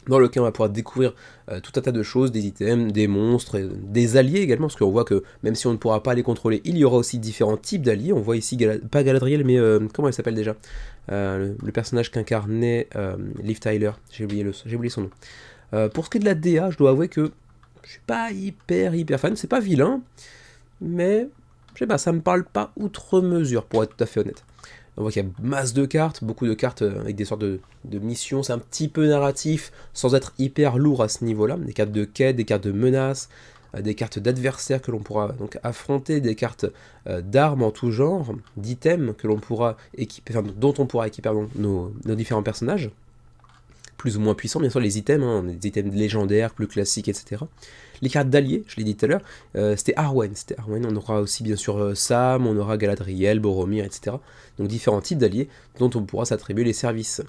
dans lequel on va pouvoir découvrir tout un tas de choses, des items, des monstres, des alliés également, parce qu'on voit que même si on ne pourra pas les contrôler, il y aura aussi différents types d'alliés. On voit ici, pas Galadriel, mais comment elle s'appelle déjà, le personnage qu'incarnait Liv Tyler, j'ai oublié son nom. Pour ce qui est de la DA, je dois avouer que je suis pas hyper fan, c'est pas vilain, mais je sais pas, ça me parle pas outre mesure, pour être tout à fait honnête. On voit qu'il y a masse de cartes, beaucoup de cartes avec des sortes de missions, c'est un petit peu narratif, sans être hyper lourd à ce niveau-là. Des cartes de quête, des cartes de menaces, des cartes d'adversaires que l'on pourra donc affronter, des cartes d'armes en tout genre, d'items que l'on pourra équiper, enfin, dont on pourra équiper nos différents personnages, plus ou moins puissants, bien sûr les items, hein, des items légendaires, plus classiques, etc. Les cartes d'alliés, je l'ai dit tout à l'heure, c'était Arwen, on aura aussi bien sûr Sam, on aura Galadriel, Boromir, etc. Donc différents types d'alliés dont on pourra s'attribuer les services.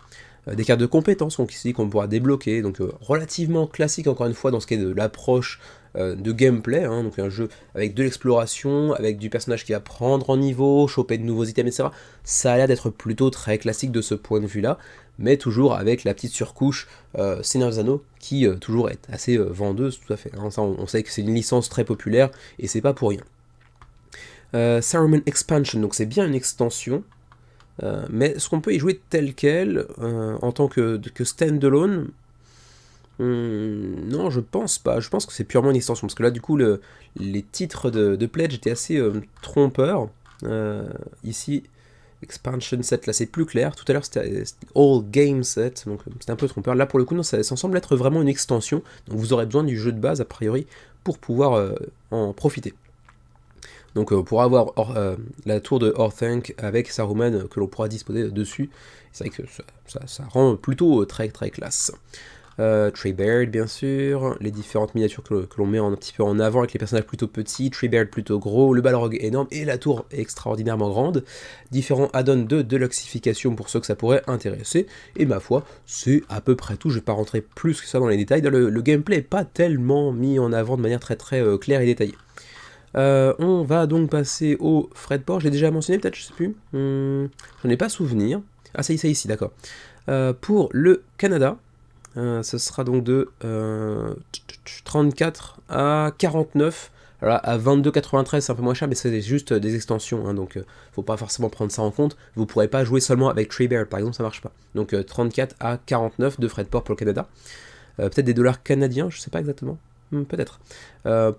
Des cartes de compétences ici qu'on pourra débloquer, donc relativement classique encore une fois dans ce qui est de l'approche de gameplay, hein, donc un jeu avec de l'exploration, avec du personnage qui va prendre en niveau, choper de nouveaux items, etc. Ça a l'air d'être plutôt très classique de ce point de vue-là, mais toujours avec la petite surcouche Seigneur des Anneaux, qui toujours est assez vendeuse, tout à fait. Hein, ça, on sait que c'est une licence très populaire, et c'est pas pour rien. Saruman Expansion, donc c'est bien une extension, mais est-ce qu'on peut y jouer tel quel, en tant que standalone? Non, je pense pas. Je pense que c'est purement une extension, parce que là, du coup, les titres de Pledge étaient assez trompeurs. Ici, Expansion Set, là, c'est plus clair. Tout à l'heure, c'était All Game Set, donc c'était un peu trompeur. Là, pour le coup, non, ça semble être vraiment une extension, donc vous aurez besoin du jeu de base, a priori, pour pouvoir en profiter. Donc on pourra avoir la tour de Orthanc avec Saruman que l'on pourra disposer dessus. C'est vrai que ça rend plutôt très très classe. Treebeard bien sûr, les différentes miniatures que l'on met un petit peu en avant avec les personnages plutôt petits, Treebeard plutôt gros, le Balrog énorme et la tour extraordinairement grande, différents add-ons de deluxification pour ceux que ça pourrait intéresser, et ma foi, c'est à peu près tout, je vais pas rentrer plus que ça dans les détails, le gameplay est pas tellement mis en avant de manière très claire et détaillée. On va donc passer au Fredport, je l'ai déjà mentionné peut-être, je sais plus, j'en ai pas souvenir, ah c'est ici, d'accord. Pour le Canada, ce sera donc de 34 à 49. Alors à 22,93 c'est un peu moins cher, mais c'est juste des extensions, hein, donc faut pas forcément prendre ça en compte. Vous pourrez pas jouer seulement avec Treebeard par exemple, ça marche pas. Donc 34 à 49 de frais de port pour le Canada. Peut-être des dollars canadiens, je sais pas exactement. Peut-être.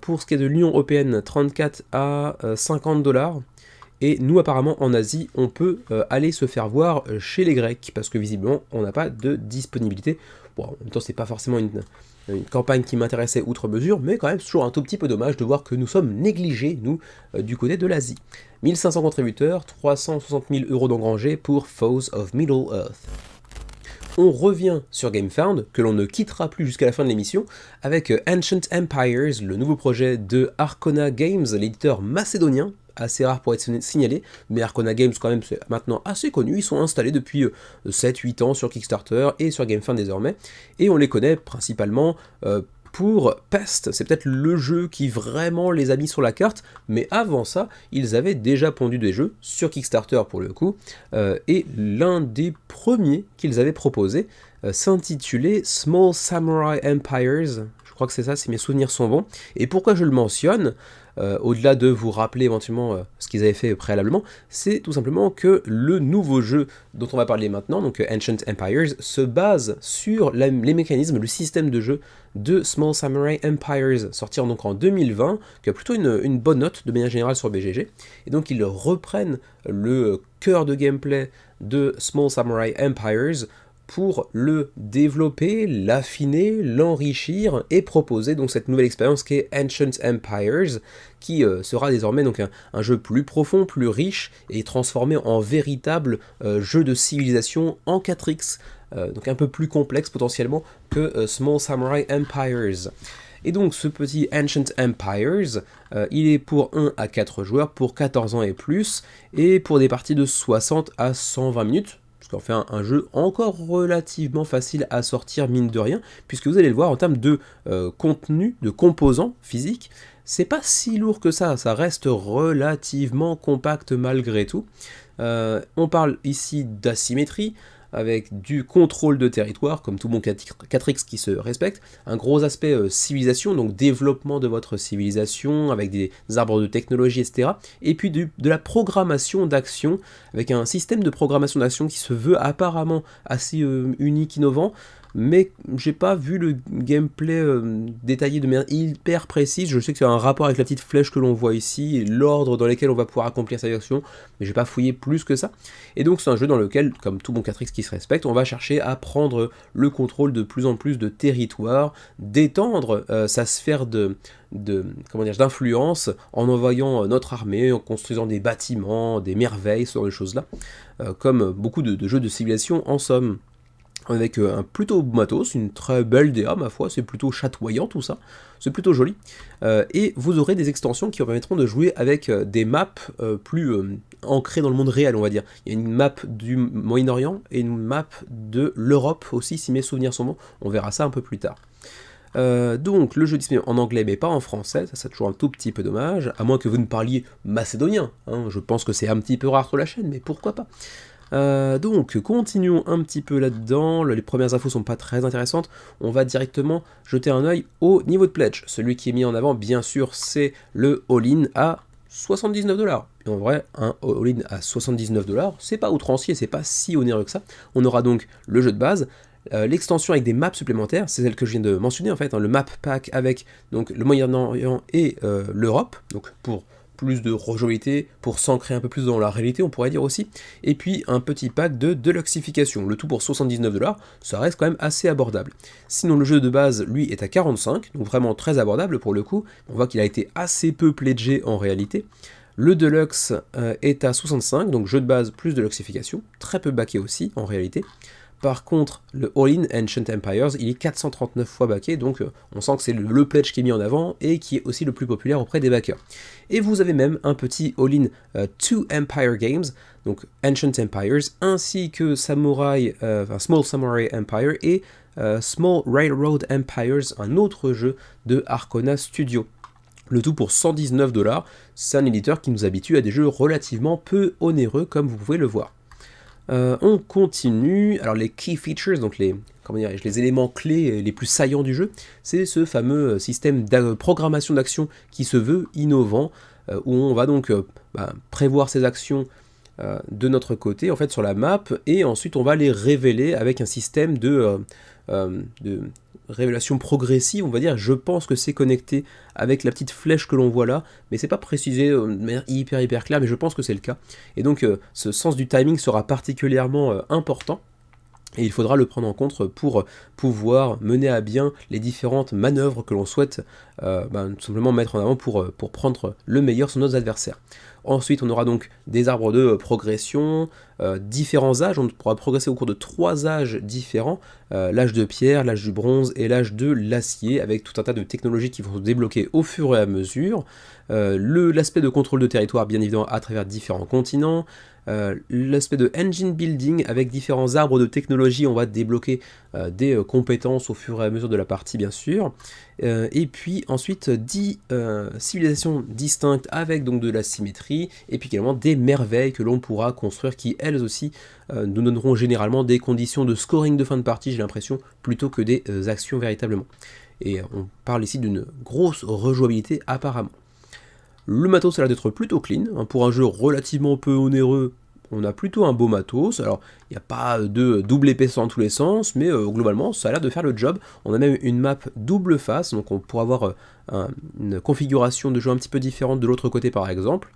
Pour ce qui est de l'Union Européenne, 34 à 50 dollars. Et nous, apparemment, en Asie, on peut aller se faire voir chez les Grecs, parce que visiblement, on n'a pas de disponibilité. Bon, en même temps, c'est pas forcément une campagne qui m'intéressait outre mesure, mais quand même, c'est toujours un tout petit peu dommage de voir que nous sommes négligés, nous, du côté de l'Asie. 1500 contributeurs, 360 000 euros d'engrangés pour Foes of Middle-earth. On revient sur GameFound, que l'on ne quittera plus jusqu'à la fin de l'émission, avec Ancient Empires, le nouveau projet de Arcona Games, l'éditeur macédonien, assez rare pour être signalé, mais Arcona Games quand même c'est maintenant assez connu, ils sont installés depuis 7-8 ans sur Kickstarter et sur GameFound désormais, et on les connaît principalement pour Pest, c'est peut-être le jeu qui vraiment les a mis sur la carte, mais avant ça, ils avaient déjà pondu des jeux, sur Kickstarter pour le coup, et l'un des premiers qu'ils avaient proposé s'intitulait Small Samurai Empires, je crois que c'est ça si mes souvenirs sont bons, et pourquoi je le mentionne au-delà de vous rappeler éventuellement ce qu'ils avaient fait préalablement, c'est tout simplement que le nouveau jeu dont on va parler maintenant, donc Ancient Empires, se base sur les mécanismes, le système de jeu de Small Samurai Empires, sorti donc en 2020, qui a plutôt une bonne note de manière générale sur BGG, et donc ils reprennent le cœur de gameplay de Small Samurai Empires pour le développer, l'affiner, l'enrichir et proposer donc cette nouvelle expérience qui est Ancient Empires, qui sera désormais donc un jeu plus profond, plus riche et transformé en véritable jeu de civilisation en 4X, donc un peu plus complexe potentiellement que Small Samurai Empires. Et donc ce petit Ancient Empires, il est pour 1 à 4 joueurs, pour 14 ans et plus, et pour des parties de 60 à 120 minutes, ce qui en fait un jeu encore relativement facile à sortir mine de rien, puisque vous allez le voir en termes de contenu, de composants physiques, c'est pas si lourd que ça reste relativement compact malgré tout. On parle ici d'asymétrie, avec du contrôle de territoire, comme tout bon 4X qui se respecte, un gros aspect civilisation, donc développement de votre civilisation, avec des arbres de technologie, etc. Et puis de la programmation d'action, avec un système de programmation d'action qui se veut apparemment assez unique, innovant, mais j'ai pas vu le gameplay détaillé de manière hyper précise. Je sais que c'est un rapport avec la petite flèche que l'on voit ici, et l'ordre dans lequel on va pouvoir accomplir sa action, mais j'ai pas fouillé plus que ça. Et donc c'est un jeu dans lequel, comme tout bon 4X qui se respecte, on va chercher à prendre le contrôle de plus en plus de territoire, d'étendre sa sphère d'influence en envoyant notre armée, en construisant des bâtiments, des merveilles, ce genre de choses-là, comme beaucoup de jeux de civilisation en somme. Avec un plutôt beau matos, une très belle DA ma foi, c'est plutôt chatoyant tout ça, c'est plutôt joli, et vous aurez des extensions qui vous permettront de jouer avec des maps plus ancrées dans le monde réel on va dire. Il y a une map du Moyen-Orient et une map de l'Europe aussi si mes souvenirs sont bons, on verra ça un peu plus tard. Donc le jeu est disponible en anglais mais pas en français, ça c'est toujours un tout petit peu dommage, à moins que vous ne parliez macédonien, hein, je pense que c'est un petit peu rare sur la chaîne, mais pourquoi pas. Donc continuons un petit peu là-dedans, les premières infos sont pas très intéressantes, on va directement jeter un œil au niveau de pledge. Celui qui est mis en avant bien sûr c'est le all-in à 79$. Et en vrai, un all-in à 79$, c'est pas outrancier, c'est pas si onéreux que ça. On aura donc le jeu de base, l'extension avec des maps supplémentaires, c'est celle que je viens de mentionner en fait, hein, le map pack avec donc, le Moyen-Orient et l'Europe, donc pour plus de rejouabilité, pour s'ancrer un peu plus dans la réalité, on pourrait dire aussi, et puis un petit pack de deluxification, le tout pour 79$, ça reste quand même assez abordable. Sinon le jeu de base, lui, est à 45$, donc vraiment très abordable pour le coup, on voit qu'il a été assez peu pledgé en réalité. Le Deluxe est à 65, donc jeu de base plus deluxification, très peu backé aussi en réalité. Par contre, le All-in Ancient Empires, il est 439 fois backé, donc on sent que c'est le pledge qui est mis en avant et qui est aussi le plus populaire auprès des backers. Et vous avez même un petit All-in Two Empire Games, donc Ancient Empires, ainsi que Small Samurai Empire et Small Railroad Empires, un autre jeu de Arcona Studio. Le tout pour 119$, c'est un éditeur qui nous habitue à des jeux relativement peu onéreux, comme vous pouvez le voir. On continue. Alors les key features, donc les éléments clés les plus saillants du jeu, c'est ce fameux système de programmation d'action qui se veut innovant, où on va donc prévoir ses actions de notre côté, en fait, sur la map, et ensuite on va les révéler avec un système de révélation progressive, on va dire. Je pense que c'est connecté avec la petite flèche que l'on voit là, mais c'est pas précisé de manière hyper claire, mais je pense que c'est le cas. Et donc ce sens du timing sera particulièrement important, et il faudra le prendre en compte pour pouvoir mener à bien les différentes manœuvres que l'on souhaite tout simplement mettre en avant pour prendre le meilleur sur nos adversaires. Ensuite, on aura donc des arbres de progression, différents âges, on pourra progresser au cours de 3 âges différents, l'âge de pierre, l'âge du bronze et l'âge de l'acier, avec tout un tas de technologies qui vont se débloquer au fur et à mesure, l'aspect de contrôle de territoire bien évidemment à travers différents continents, l'aspect de engine building avec différents arbres de technologie, on va débloquer des compétences au fur et à mesure de la partie bien sûr, et puis ensuite 10 civilisations distinctes avec donc de la symétrie, et puis également des merveilles que l'on pourra construire qui elles aussi nous donneront généralement des conditions de scoring de fin de partie, j'ai l'impression, plutôt que des actions véritablement. Et on parle ici d'une grosse rejouabilité apparemment. Le matos a l'air d'être plutôt clean, pour un jeu relativement peu onéreux, on a plutôt un beau matos. Alors il n'y a pas de double épaisseur dans tous les sens, mais globalement ça a l'air de faire le job. On a même une map double face, donc on pourra avoir une configuration de jeu un petit peu différente de l'autre côté par exemple.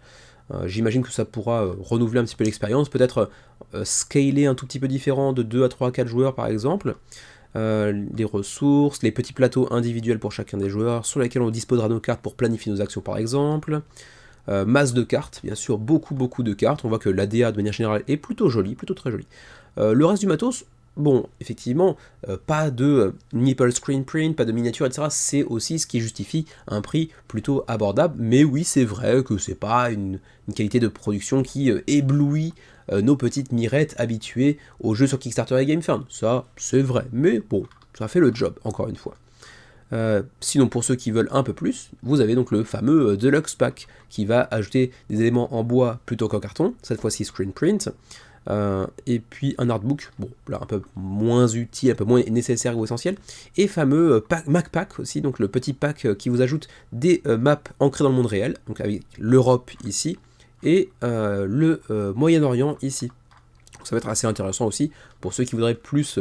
J'imagine que ça pourra renouveler un petit peu l'expérience, peut-être scaler un tout petit peu différent de 2 à 3 à 4 joueurs par exemple. Les ressources, les petits plateaux individuels pour chacun des joueurs, sur lesquels on disposera nos cartes pour planifier nos actions par exemple. Masse de cartes, bien sûr, beaucoup de cartes. On voit que l'ADA de manière générale est plutôt jolie, plutôt très jolie. Le reste du matos, bon, effectivement, pas de nipple screen print, pas de miniature, etc. C'est aussi ce qui justifie un prix plutôt abordable. Mais oui, c'est vrai que c'est pas une qualité de production qui éblouit nos petites mirettes habituées aux jeux sur Kickstarter et GameFound. Ça, c'est vrai. Mais bon, ça fait le job, encore une fois. Sinon, pour ceux qui veulent un peu plus, vous avez donc le fameux Deluxe Pack qui va ajouter des éléments en bois plutôt qu'en carton, cette fois-ci screen print, et puis un artbook, bon là un peu moins utile, un peu moins nécessaire ou essentiel, et fameux Mac Pack aussi, donc le petit pack qui vous ajoute des maps ancrées dans le monde réel, donc avec l'Europe ici, et le Moyen-Orient ici. Ça va être assez intéressant aussi pour ceux qui voudraient plus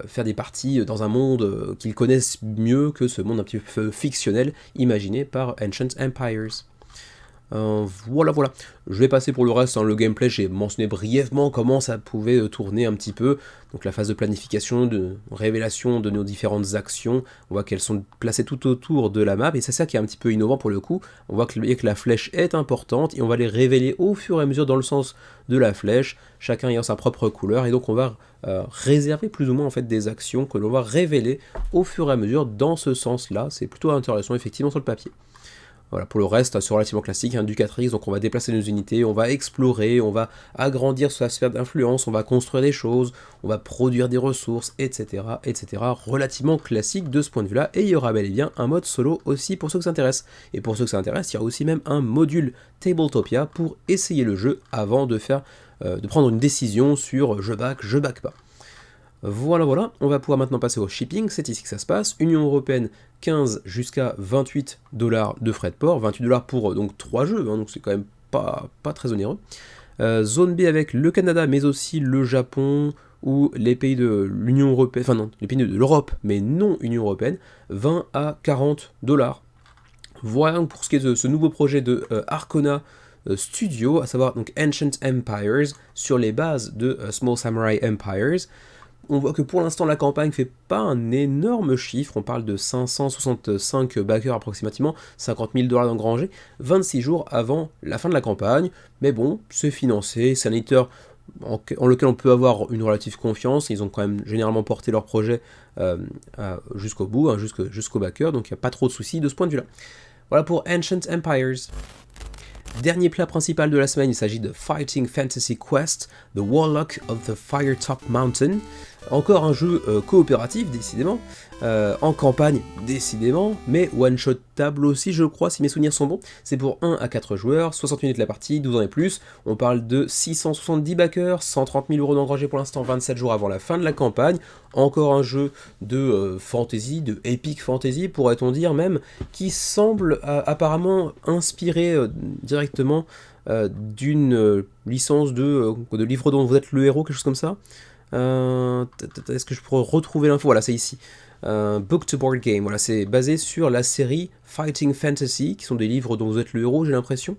faire des parties dans un monde qu'ils connaissent mieux que ce monde un petit peu fictionnel imaginé par Ancient Empires. Voilà. Je vais passer pour le reste, le gameplay, j'ai mentionné brièvement comment ça pouvait tourner un petit peu. Donc la phase de planification, de révélation de nos différentes actions, on voit qu'elles sont placées tout autour de la map, et c'est ça qui est un petit peu innovant pour le coup. On voit que la flèche est importante, et on va les révéler au fur et à mesure dans le sens de la flèche, chacun ayant sa propre couleur, et donc on va réserver plus ou moins en fait des actions que l'on va révéler au fur et à mesure dans ce sens-là. C'est plutôt intéressant effectivement sur le papier. Voilà, pour le reste, c'est relativement classique, du 4X, donc on va déplacer nos unités, on va explorer, on va agrandir sa sphère d'influence, on va construire des choses, on va produire des ressources, etc. Relativement classique de ce point de vue-là, et il y aura bel et bien un mode solo aussi pour ceux que ça intéresse. Et pour ceux que ça intéresse, il y aura aussi même un module Tabletopia pour essayer le jeu avant de prendre une décision sur je back pas. Voilà, on va pouvoir maintenant passer au shipping, c'est ici que ça se passe. Union Européenne, 15 jusqu'à 28$ de frais de port, 28$ pour donc 3 jeux, donc c'est quand même pas très onéreux. Zone B avec le Canada, mais aussi le Japon, ou les pays de l'Union Européenne, enfin non, les pays de l'Europe, mais non Union Européenne, 20 à 40$. Voilà pour ce qui est de ce nouveau projet de Arcona Studio, à savoir donc Ancient Empires, sur les bases de Small Samurai Empires. On voit que pour l'instant la campagne fait pas un énorme chiffre, on parle de 565 backers approximativement, 50 000$ d'engrangés, 26 jours avant la fin de la campagne, mais bon, c'est financé, c'est un éditeur en lequel on peut avoir une relative confiance. Ils ont quand même généralement porté leur projet jusqu'au bout, hein, jusqu'au backer, donc il n'y a pas trop de soucis de ce point de vue-là. Voilà pour Ancient Empires. Dernier plat principal de la semaine, il s'agit de Fighting Fantasy Quest, The Warlock of the Firetop Mountain. Encore un jeu coopératif, décidément, en campagne, décidément, mais one-shot table aussi, je crois, si mes souvenirs sont bons. C'est pour 1 à 4 joueurs, 60 minutes la partie, 12 ans et plus. On parle de 670 backers, 130 000 euros d'engrangés pour l'instant, 27 jours avant la fin de la campagne. Encore un jeu de fantasy, de epic fantasy, pourrait-on dire même, qui semble apparemment inspiré directement d'une licence de livre dont vous êtes le héros, quelque chose comme ça. Est-ce que je pourrais retrouver l'info? Voilà, c'est ici. Book to Board Game, voilà, c'est basé sur la série Fighting Fantasy, qui sont des livres dont vous êtes le héros, j'ai l'impression.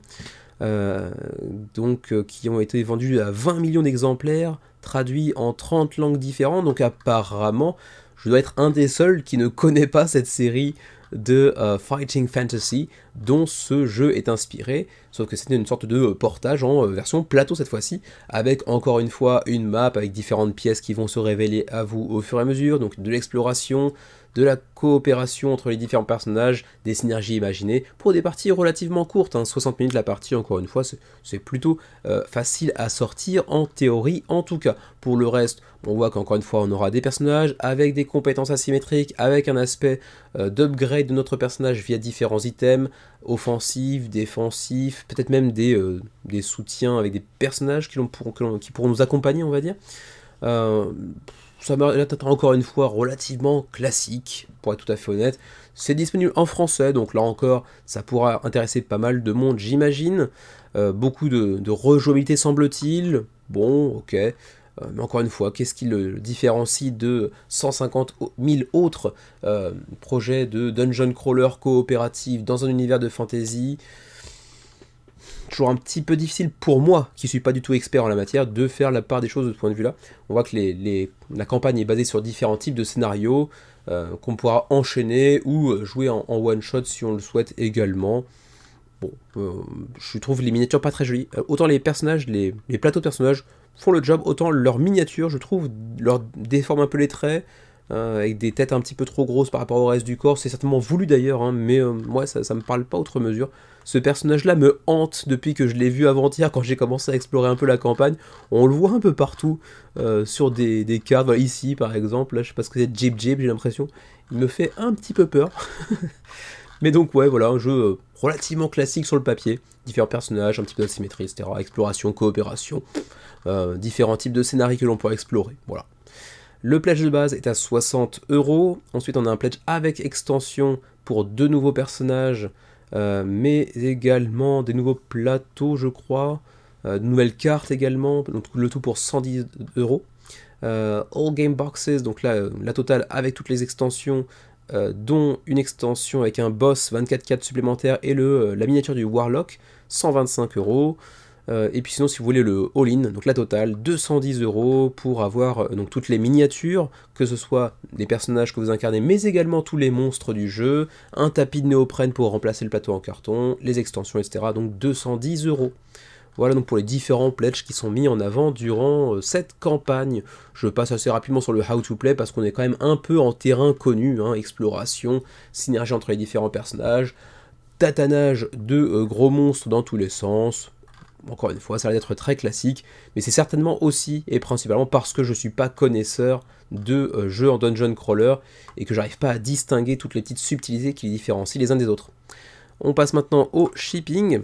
Qui ont été vendus à 20 millions d'exemplaires, traduits en 30 langues différentes, donc apparemment, je dois être un des seuls qui ne connaît pas cette série de Fighting Fantasy dont ce jeu est inspiré, sauf que c'était une sorte de portage en version plateau cette fois-ci, avec encore une fois une map avec différentes pièces qui vont se révéler à vous au fur et à mesure, donc de l'exploration, de la coopération entre les différents personnages, des synergies imaginées, pour des parties relativement courtes, hein, 60 minutes la partie, encore une fois, c'est plutôt facile à sortir en théorie en tout cas. Pour le reste, on voit qu'encore une fois on aura des personnages avec des compétences asymétriques, avec un aspect d'upgrade de notre personnage via différents items, offensifs, défensifs, peut-être même des soutiens avec des personnages qui pourront nous accompagner, on va dire. Ça m'a l'air encore une fois relativement classique, pour être tout à fait honnête. C'est disponible en français, donc là encore, ça pourra intéresser pas mal de monde, j'imagine. Beaucoup de rejouabilité semble-t-il. Bon, ok. Mais encore une fois, qu'est-ce qui le différencie de 150 000 autres projets de dungeon crawler coopératif dans un univers de fantasy? Toujours un petit peu difficile pour moi, qui suis pas du tout expert en la matière, de faire la part des choses de ce point de vue-là. On voit que la campagne est basée sur différents types de scénarios qu'on pourra enchaîner ou jouer en one-shot si on le souhaite également. Bon, je trouve les miniatures pas très jolies. Autant les personnages, les plateaux de personnages font le job, autant leurs miniatures, je trouve, leur déforment un peu les traits, avec des têtes un petit peu trop grosses par rapport au reste du corps. C'est certainement voulu d'ailleurs, hein, mais moi ça me parle pas outre mesure. Ce personnage-là me hante depuis que je l'ai vu avant-hier, quand j'ai commencé à explorer un peu la campagne. On le voit un peu partout, sur des cartes, voilà, ici par exemple, là je sais pas ce que c'est, Jib Jib, j'ai l'impression. Il me fait un petit peu peur. Mais donc ouais, voilà, un jeu relativement classique sur le papier. Différents personnages, un petit peu d'asymétrie, etc. Exploration, coopération, différents types de scénarios que l'on pourra explorer, voilà. Le pledge de base est à 60 €. Ensuite, on a un pledge avec extension pour 2 nouveaux personnages, mais également des nouveaux plateaux, je crois, de nouvelles cartes également, donc le tout pour 110 €. All Game Boxes, donc là, la totale avec toutes les extensions, dont une extension avec un boss 24 cartes supplémentaires et la miniature du Warlock, 125 €. Et puis sinon, si vous voulez le all-in, donc la totale, 210 € pour avoir donc toutes les miniatures, que ce soit des personnages que vous incarnez, mais également tous les monstres du jeu, un tapis de néoprène pour remplacer le plateau en carton, les extensions, etc. Donc 210 €. Voilà donc pour les différents pledges qui sont mis en avant durant cette campagne. Je passe assez rapidement sur le how to play parce qu'on est quand même un peu en terrain connu, hein, exploration, synergie entre les différents personnages, tatanage de gros monstres dans tous les sens. Encore une fois, ça va être très classique, mais c'est certainement aussi et principalement parce que je suis pas connaisseur de jeux en dungeon crawler et que j'arrive pas à distinguer toutes les petites subtilités qui les différencient les uns des autres. On passe maintenant au shipping.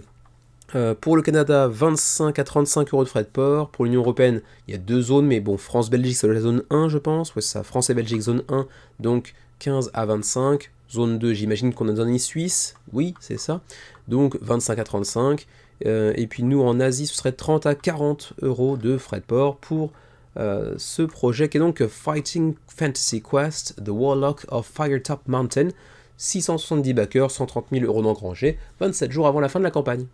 Pour le Canada, 25 à 35 € de frais de port. Pour l'Union Européenne, il y a 2 zones, mais bon, France-Belgique, c'est la zone 1, je pense. Ouais, c'est ça, France et Belgique, zone 1, donc 15 à 25. Zone 2, j'imagine qu'on a zone suisse. Oui, c'est ça. Donc 25 à 35. Et puis nous, en Asie, ce serait 30 à 40 € de frais de port pour ce projet qui est donc Fighting Fantasy Quest, The Warlock of Firetop Mountain. 670 backers, 130 000 € d'engrangés, 27 jours avant la fin de la campagne.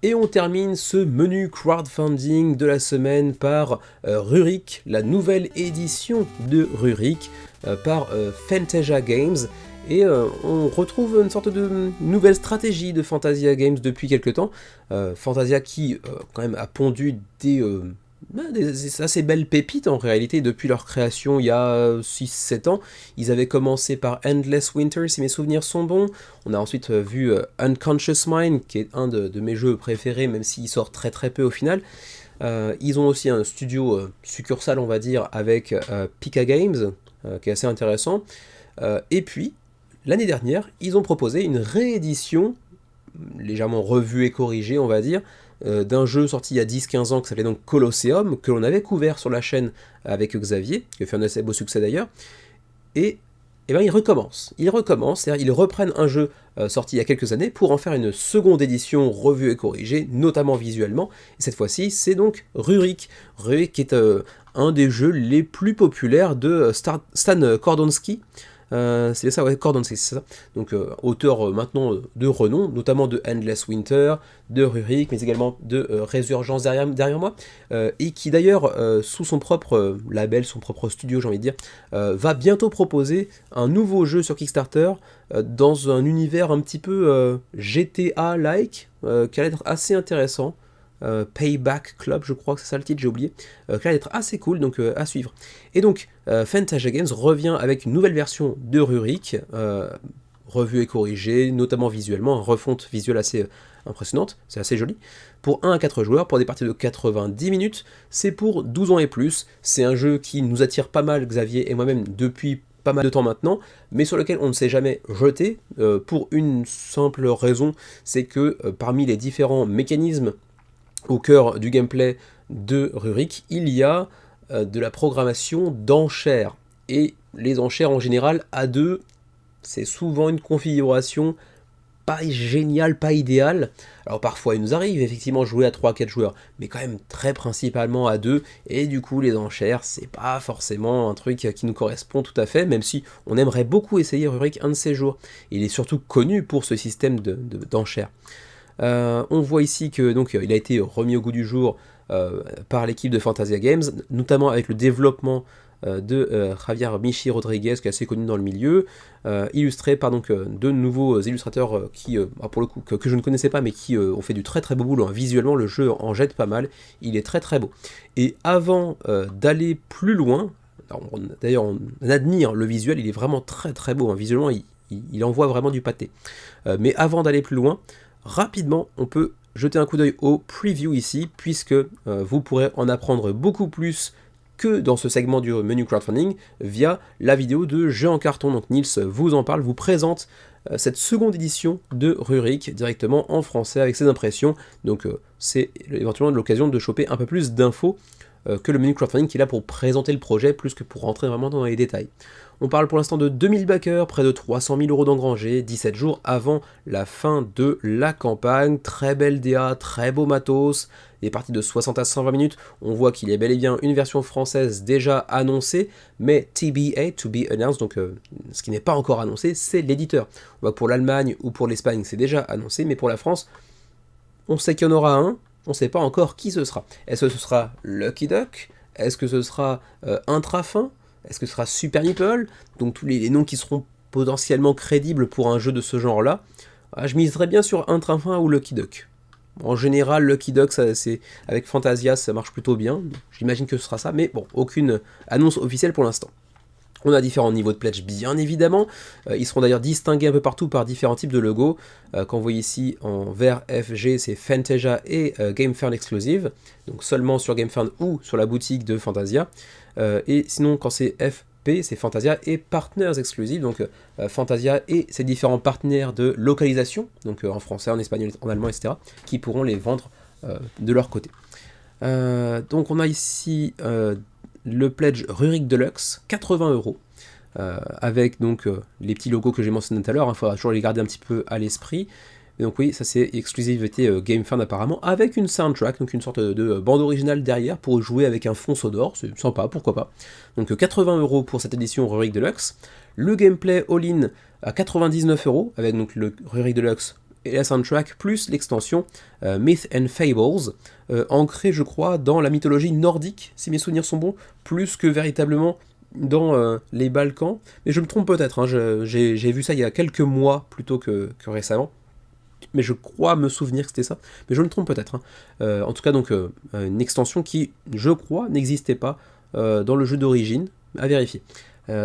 Et on termine ce menu crowdfunding de la semaine par Rurik, la nouvelle édition de Rurik, par Fantasia Games. Et on retrouve une sorte de nouvelle stratégie de Fantasia Games depuis quelques temps. Fantasia qui quand même a pondu des assez belles pépites en réalité depuis leur création il y a 6-7 ans. Ils avaient commencé par Endless Winter si mes souvenirs sont bons. On a ensuite vu Unconscious Mind qui est un de mes jeux préférés même s'il sort très très peu au final. Ils ont aussi un studio succursale on va dire avec Pika Games qui est assez intéressant. Et puis l'année dernière ils ont proposé une réédition légèrement revue et corrigée on va dire d'un jeu sorti il y a 10-15 ans qui s'appelait donc Colosseum, que l'on avait couvert sur la chaîne avec Xavier, qui a fait un assez beau succès d'ailleurs, et ben ils recommencent, c'est-à-dire ils reprennent un jeu sorti il y a quelques années pour en faire une seconde édition revue et corrigée, notamment visuellement, et cette fois-ci c'est donc Rurik qui est un des jeux les plus populaires de Stan Kordonski. C'est ça, ouais, Kordonski, c'est ça. Donc, auteur maintenant de renom, notamment de Endless Winter, de Rurik, mais également de Résurgence derrière moi, et qui d'ailleurs, sous son propre label, son propre studio, j'ai envie de dire, va bientôt proposer un nouveau jeu sur Kickstarter dans un univers un petit peu GTA-like, qui a l'air assez intéressant. Payback Club, je crois que c'est ça le titre, j'ai oublié, qui a l'air d'être assez cool, donc à suivre. Et donc, Fantasia Games revient avec une nouvelle version de Rurik, revue et corrigée, notamment visuellement, une refonte visuelle assez impressionnante, c'est assez joli, pour 1 à 4 joueurs, pour des parties de 90 minutes, c'est pour 12 ans et plus, c'est un jeu qui nous attire pas mal, Xavier et moi-même, depuis pas mal de temps maintenant, mais sur lequel on ne s'est jamais jeté, pour une simple raison, c'est que parmi les différents mécanismes au cœur du gameplay de Rurik, il y a de la programmation d'enchères. Et les enchères en général, à deux, c'est souvent une configuration pas géniale, pas idéale. Alors parfois il nous arrive effectivement de jouer à 3-4 joueurs, mais quand même très principalement à 2, et du coup les enchères, c'est pas forcément un truc qui nous correspond tout à fait, même si on aimerait beaucoup essayer Rurik un de ces jours. Il est surtout connu pour ce système d'enchères. On voit ici que donc il a été remis au goût du jour par l'équipe de Fantasia Games, notamment avec le développement de Javier Michi Rodriguez, qui est assez connu dans le milieu, illustré par donc deux nouveaux illustrateurs qui, pour le coup, que je ne connaissais pas, mais qui ont fait du très très beau boulot. Visuellement, le jeu en jette pas mal, il est très très beau. Et avant d'aller plus loin, d'ailleurs on admire le visuel, il est vraiment très très beau, visuellement il envoie vraiment du pâté. Mais avant d'aller plus loin, rapidement, on peut jeter un coup d'œil au preview ici, puisque vous pourrez en apprendre beaucoup plus que dans ce segment du menu crowdfunding via la vidéo de Jeux en carton. Donc Nils vous en parle, vous présente cette seconde édition de Rurik directement en français avec ses impressions. Donc c'est éventuellement l'occasion de choper un peu plus d'infos que le menu crowdfunding qui est là pour présenter le projet plus que pour rentrer vraiment dans les détails. On parle pour l'instant de 2000 backers, près de 300 000 euros d'engrangés, 17 jours avant la fin de la campagne. Très belle DA, très beau matos, des parties de 60 à 120 minutes. On voit qu'il y a bel et bien une version française déjà annoncée, mais TBA, to be announced, donc ce qui n'est pas encore annoncé, c'est l'éditeur. On voit que pour l'Allemagne ou pour l'Espagne, c'est déjà annoncé, mais pour la France, on sait qu'il y en aura un, on ne sait pas encore qui ce sera. Est-ce que ce sera Lucky Duck? Est-ce que ce sera Intrafin? Est-ce que ce sera Super Nipple? Donc tous les noms qui seront potentiellement crédibles pour un jeu de ce genre-là. Je miserais bien sur Intrafin ou Lucky Duck. En général, Lucky Duck, avec Fantasia, ça marche plutôt bien. J'imagine que ce sera ça, mais bon, aucune annonce officielle pour l'instant. On a différents niveaux de pledge, bien évidemment. Ils seront d'ailleurs distingués un peu partout par différents types de logos. Quand vous voyez ici en vert FG, c'est Fantasia et GameFound Exclusive. Donc seulement sur GameFound ou sur la boutique de Fantasia. Et sinon, quand c'est FP, c'est Fantasia et Partners Exclusive. Donc Fantasia et ses différents partenaires de localisation, donc en français, en espagnol, en allemand, etc., qui pourront les vendre de leur côté. Donc on a ici le pledge Rurik Deluxe, 80 €, avec donc les petits logos que j'ai mentionnés tout à l'heure, il faudra toujours les garder un petit peu à l'esprit. Et donc oui, ça c'est exclusivité GameFound apparemment, avec une soundtrack, donc une sorte de bande originale derrière pour jouer avec un fond sonore, c'est sympa, pourquoi pas. Donc 80 € pour cette édition Rurik Deluxe. Le gameplay all-in à 99 €, avec donc le Rurik Deluxe et la soundtrack, plus l'extension Myth and Fables, ancrée je crois dans la mythologie nordique, si mes souvenirs sont bons, plus que véritablement dans les Balkans, mais je me trompe peut-être, hein, j'ai vu ça il y a quelques mois plutôt que récemment, mais je crois me souvenir que c'était ça, mais je me trompe peut-être, hein. En tout cas, donc, une extension qui, je crois, n'existait pas dans le jeu d'origine, à vérifier.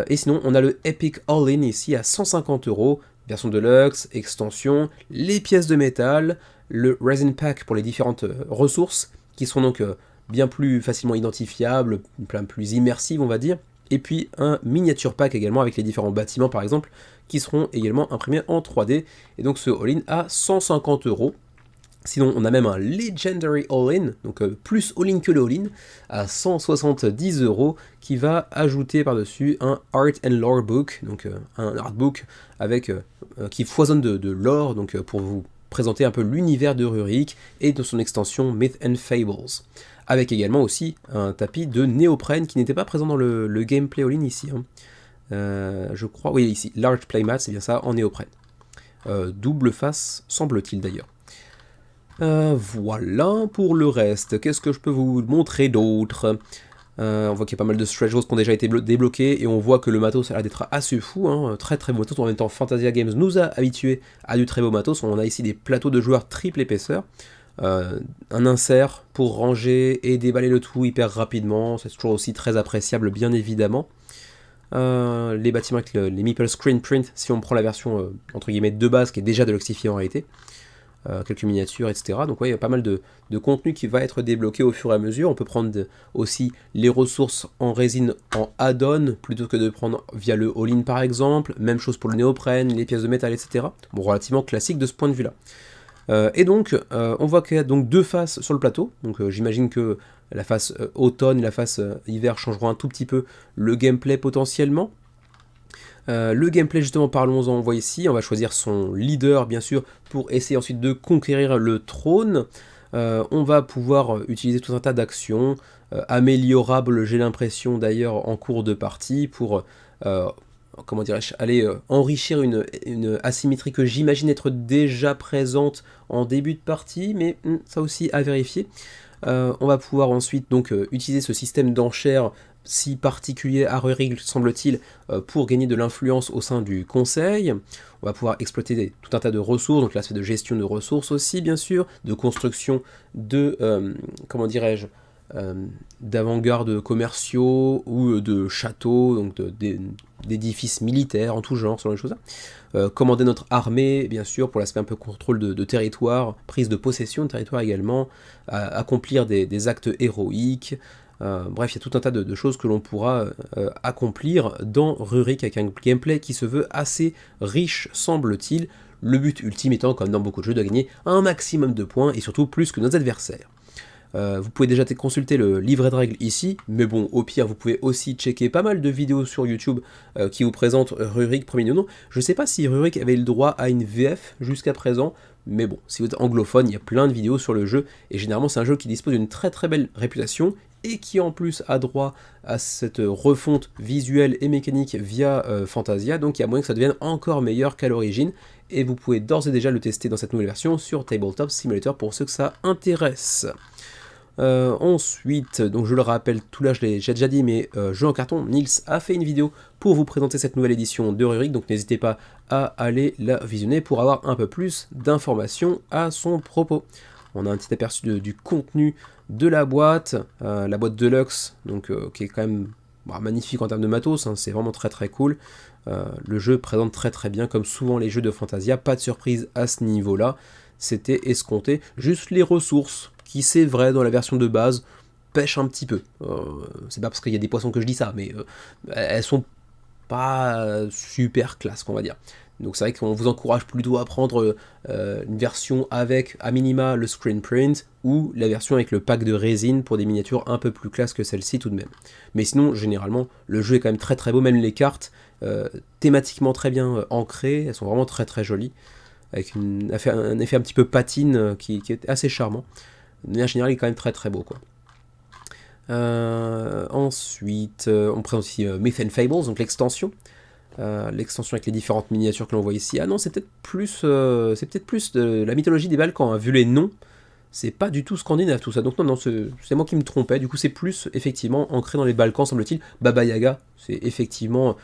Et sinon, on a le Epic All-In ici à 150€, version Deluxe, extension, les pièces de métal, le Resin Pack pour les différentes ressources, qui sont donc bien plus facilement identifiables, plus immersives, on va dire, et puis un miniature pack également avec les différents bâtiments par exemple, qui seront également imprimés en 3D, et donc ce all-in à 150€. Sinon, on a même un Legendary All-In, donc plus all-in que le all-in, à 170€, qui va ajouter par-dessus un Art and Lore Book, donc un artbook avec, qui foisonne de lore, donc pour vous présenter un peu l'univers de Rurik et de son extension Myth and Fables. Avec également aussi un tapis de néoprène qui n'était pas présent dans le gameplay all-in ici, hein. Je crois, oui ici, Large Playmat, c'est bien ça, en néoprène. Double face, semble-t-il d'ailleurs. Voilà pour le reste. Qu'est-ce que je peux vous montrer d'autre? On voit qu'il y a pas mal de stretch goals qui ont déjà été débloqués et on voit que le matos a l'air d'être assez fou, hein. Très très beau matos. En même temps, Fantasia Games nous a habitués à du très beau matos. On a ici des plateaux de joueurs triple épaisseur, un insert pour ranger et déballer le tout hyper rapidement. C'est toujours aussi très appréciable, bien évidemment. Les bâtiments avec les Meeple Screen Print, si on prend la version entre guillemets de base qui est déjà deluxifiée en réalité. Quelques miniatures, etc. Donc ouais, il y a pas mal de contenu qui va être débloqué au fur et à mesure. On peut prendre aussi les ressources en résine en add-on, plutôt que de prendre via le all-in par exemple. Même chose pour le néoprène, les pièces de métal, etc. Bon, relativement classique de ce point de vue-là. Et donc, on voit qu'il y a donc deux faces sur le plateau. Donc j'imagine que la face automne et la face hiver changeront un tout petit peu le gameplay potentiellement. Le gameplay, justement, parlons-en, on voit ici, on va choisir son leader, bien sûr, pour essayer ensuite de conquérir le trône. On va pouvoir utiliser tout un tas d'actions, améliorables, j'ai l'impression, d'ailleurs, en cours de partie, pour, comment dirais-je, aller enrichir une asymétrie que j'imagine être déjà présente en début de partie, mais ça aussi à vérifier. On va pouvoir ensuite donc utiliser ce système d'enchères si particulier à Rurik, semble-t-il, pour gagner de l'influence au sein du conseil. On va pouvoir exploiter tout un tas de ressources, donc l'aspect de gestion de ressources aussi, bien sûr, de construction de, comment dirais-je, d'avant-garde commerciaux ou de châteaux, donc d'édifices militaires en tout genre, ce genre de choses-là. Commander notre armée, bien sûr, pour l'aspect un peu contrôle de territoire, prise de possession de territoire également, accomplir des actes héroïques. Bref, il y a tout un tas de choses que l'on pourra accomplir dans Rurik avec un gameplay qui se veut assez riche, semble-t-il. Le but ultime étant, comme dans beaucoup de jeux, de gagner un maximum de points et surtout plus que nos adversaires. Vous pouvez déjà consulter le livret de règles ici, mais bon, au pire, vous pouvez aussi checker pas mal de vidéos sur YouTube qui vous présentent Rurik premier nom. Je sais pas si Rurik avait le droit à une VF jusqu'à présent, mais bon, si vous êtes anglophone, il y a plein de vidéos sur le jeu, et généralement c'est un jeu qui dispose d'une très très belle réputation, et qui en plus a droit à cette refonte visuelle et mécanique via Fantasia, donc il y a moyen que ça devienne encore meilleur qu'à l'origine, et vous pouvez d'ores et déjà le tester dans cette nouvelle version sur Tabletop Simulator pour ceux que ça intéresse. Ensuite, donc je le rappelle, tout là j'ai déjà dit, mais jeu en carton, Nils a fait une vidéo pour vous présenter cette nouvelle édition de Rurik, donc n'hésitez pas à aller la visionner pour avoir un peu plus d'informations à son propos. On a un petit aperçu du contenu de la boîte Deluxe, donc qui est quand même magnifique en termes de matos, hein, c'est vraiment très très cool. Le jeu présente très très bien, comme souvent les jeux de Fantasia, pas de surprise à ce niveau-là, c'était escompté, juste les ressources, qui c'est vrai dans la version de base, pêchent un petit peu. C'est pas parce qu'il y a des poissons que je dis ça, mais elles sont pas super classe, qu'on va dire. Donc c'est vrai qu'on vous encourage plutôt à prendre une version avec, à minima, le screen print, ou la version avec le pack de résine pour des miniatures un peu plus classe que celle-ci tout de même. Mais sinon, généralement, le jeu est quand même très très beau, même les cartes, thématiquement très bien ancrées, elles sont vraiment très très jolies, avec un effet un petit peu patine qui est assez charmant. De manière générale, il est quand même très très beau, quoi. Ensuite, on présente aussi Myth and Fables, donc l'extension. L'extension avec les différentes miniatures que l'on voit ici. Ah non, c'est peut-être plus de la mythologie des Balkans, hein. Vu les noms, c'est pas du tout scandinave tout ça. Donc non, c'est moi qui me trompais. Du coup, c'est plus effectivement ancré dans les Balkans, semble-t-il. Baba Yaga, c'est effectivement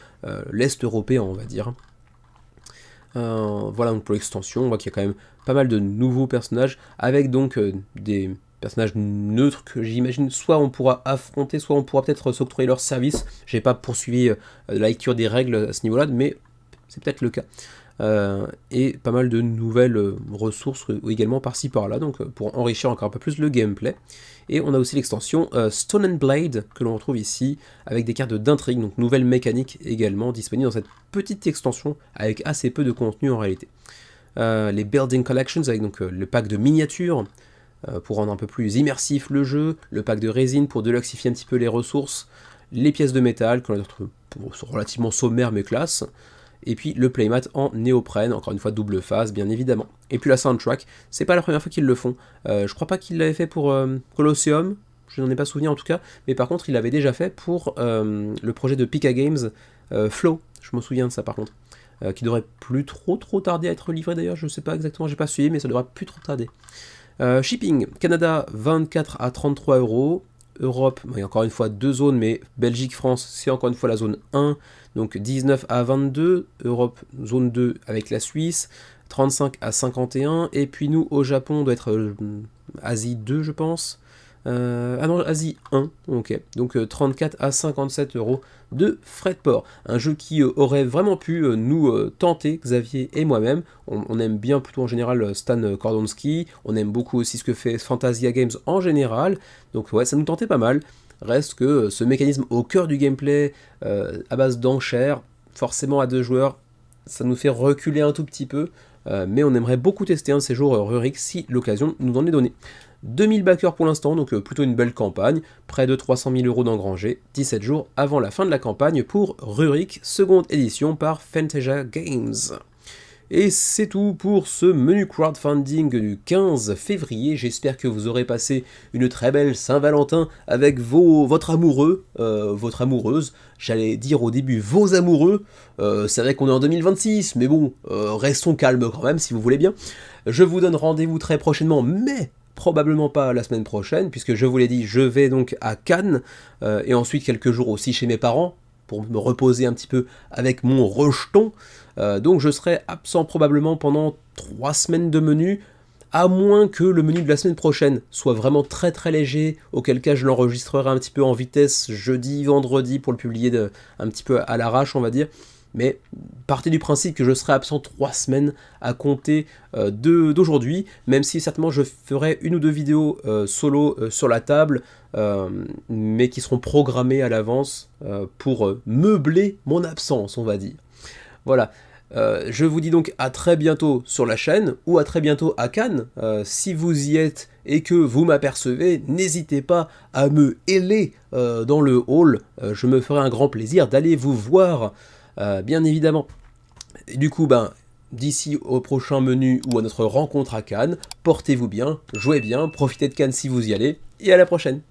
l'Est européen, on va dire. Voilà donc pour l'extension, on voit qu'il y a quand même pas mal de nouveaux personnages, avec donc des personnages neutres que j'imagine soit on pourra affronter, soit on pourra peut-être s'octroyer leur service. J'ai pas poursuivi la lecture des règles à ce niveau-là, mais c'est peut-être le cas. Et pas mal de nouvelles ressources également par-ci par-là, donc pour enrichir encore un peu plus le gameplay. Et on a aussi l'extension Stone and Blade que l'on retrouve ici, avec des cartes d'intrigue, donc nouvelles mécaniques également disponibles dans cette petite extension avec assez peu de contenu en réalité. Les Building Collections avec donc le pack de miniatures pour rendre un peu plus immersif le jeu, le pack de résine pour deluxifier un petit peu les ressources, les pièces de métal que l'on trouve relativement sommaires mais classe. Et puis le playmat en néoprène, encore une fois double face bien évidemment. Et puis la soundtrack, c'est pas la première fois qu'ils le font. Je crois pas qu'ils l'avaient fait pour Colosseum, je n'en ai pas souvenir en tout cas, mais par contre il l'avait déjà fait pour le projet de Pika Games, Flow, je me souviens de ça par contre. Qui devrait plus trop tarder à être livré d'ailleurs, je sais pas exactement, j'ai pas suivi, mais ça devrait plus trop tarder. Shipping, Canada 24 à 33 €. Europe, il y a encore une fois deux zones, mais Belgique, France, c'est encore une fois la zone 1, donc 19 à 22, Europe, zone 2 avec la Suisse, 35 à 51, et puis nous, au Japon, on doit être Asie 2, je pense. Ah non, Asie 1, ok, donc 34 à 57 € de frais de port. Un jeu qui aurait vraiment pu nous tenter, Xavier et moi-même. On aime bien plutôt en général Stan Kordonski, on aime beaucoup aussi ce que fait Fantasia Games en général, donc ouais, ça nous tentait pas mal. Reste que ce mécanisme au cœur du gameplay, à base d'enchères, forcément à deux joueurs, ça nous fait reculer un tout petit peu, mais on aimerait beaucoup tester un de ces jours Rurik si l'occasion nous en est donnée. 2000 backers pour l'instant, donc plutôt une belle campagne, près de 300 000 € d'engrangés, 17 jours avant la fin de la campagne pour Rurik, seconde édition par Fantasia Games. Et c'est tout pour ce menu crowdfunding du 15 février, j'espère que vous aurez passé une très belle Saint-Valentin avec votre amoureux, votre amoureuse, j'allais dire au début vos amoureux, c'est vrai qu'on est en 2026, mais bon, restons calmes quand même si vous voulez bien. Je vous donne rendez-vous très prochainement, mais probablement pas la semaine prochaine, puisque je vous l'ai dit, je vais donc à Cannes, et ensuite quelques jours aussi chez mes parents, pour me reposer un petit peu avec mon rejeton. Donc je serai absent probablement pendant 3 semaines de menu, à moins que le menu de la semaine prochaine soit vraiment très léger, auquel cas je l'enregistrerai un petit peu en vitesse jeudi, vendredi, pour le publier un petit peu à l'arrache, on va dire. Mais partez du principe que je serai absent 3 semaines à compter d'aujourd'hui, même si certainement je ferai une ou deux vidéos solo sur la table, mais qui seront programmées à l'avance pour meubler mon absence, on va dire. Voilà, je vous dis donc à très bientôt sur la chaîne, ou à très bientôt à Cannes. Si vous y êtes et que vous m'apercevez, n'hésitez pas à me héler dans le hall, je me ferai un grand plaisir d'aller vous voir. Bien évidemment. Et du coup, d'ici au prochain menu ou à notre rencontre à Cannes, portez-vous bien, jouez bien, profitez de Cannes si vous y allez, et à la prochaine.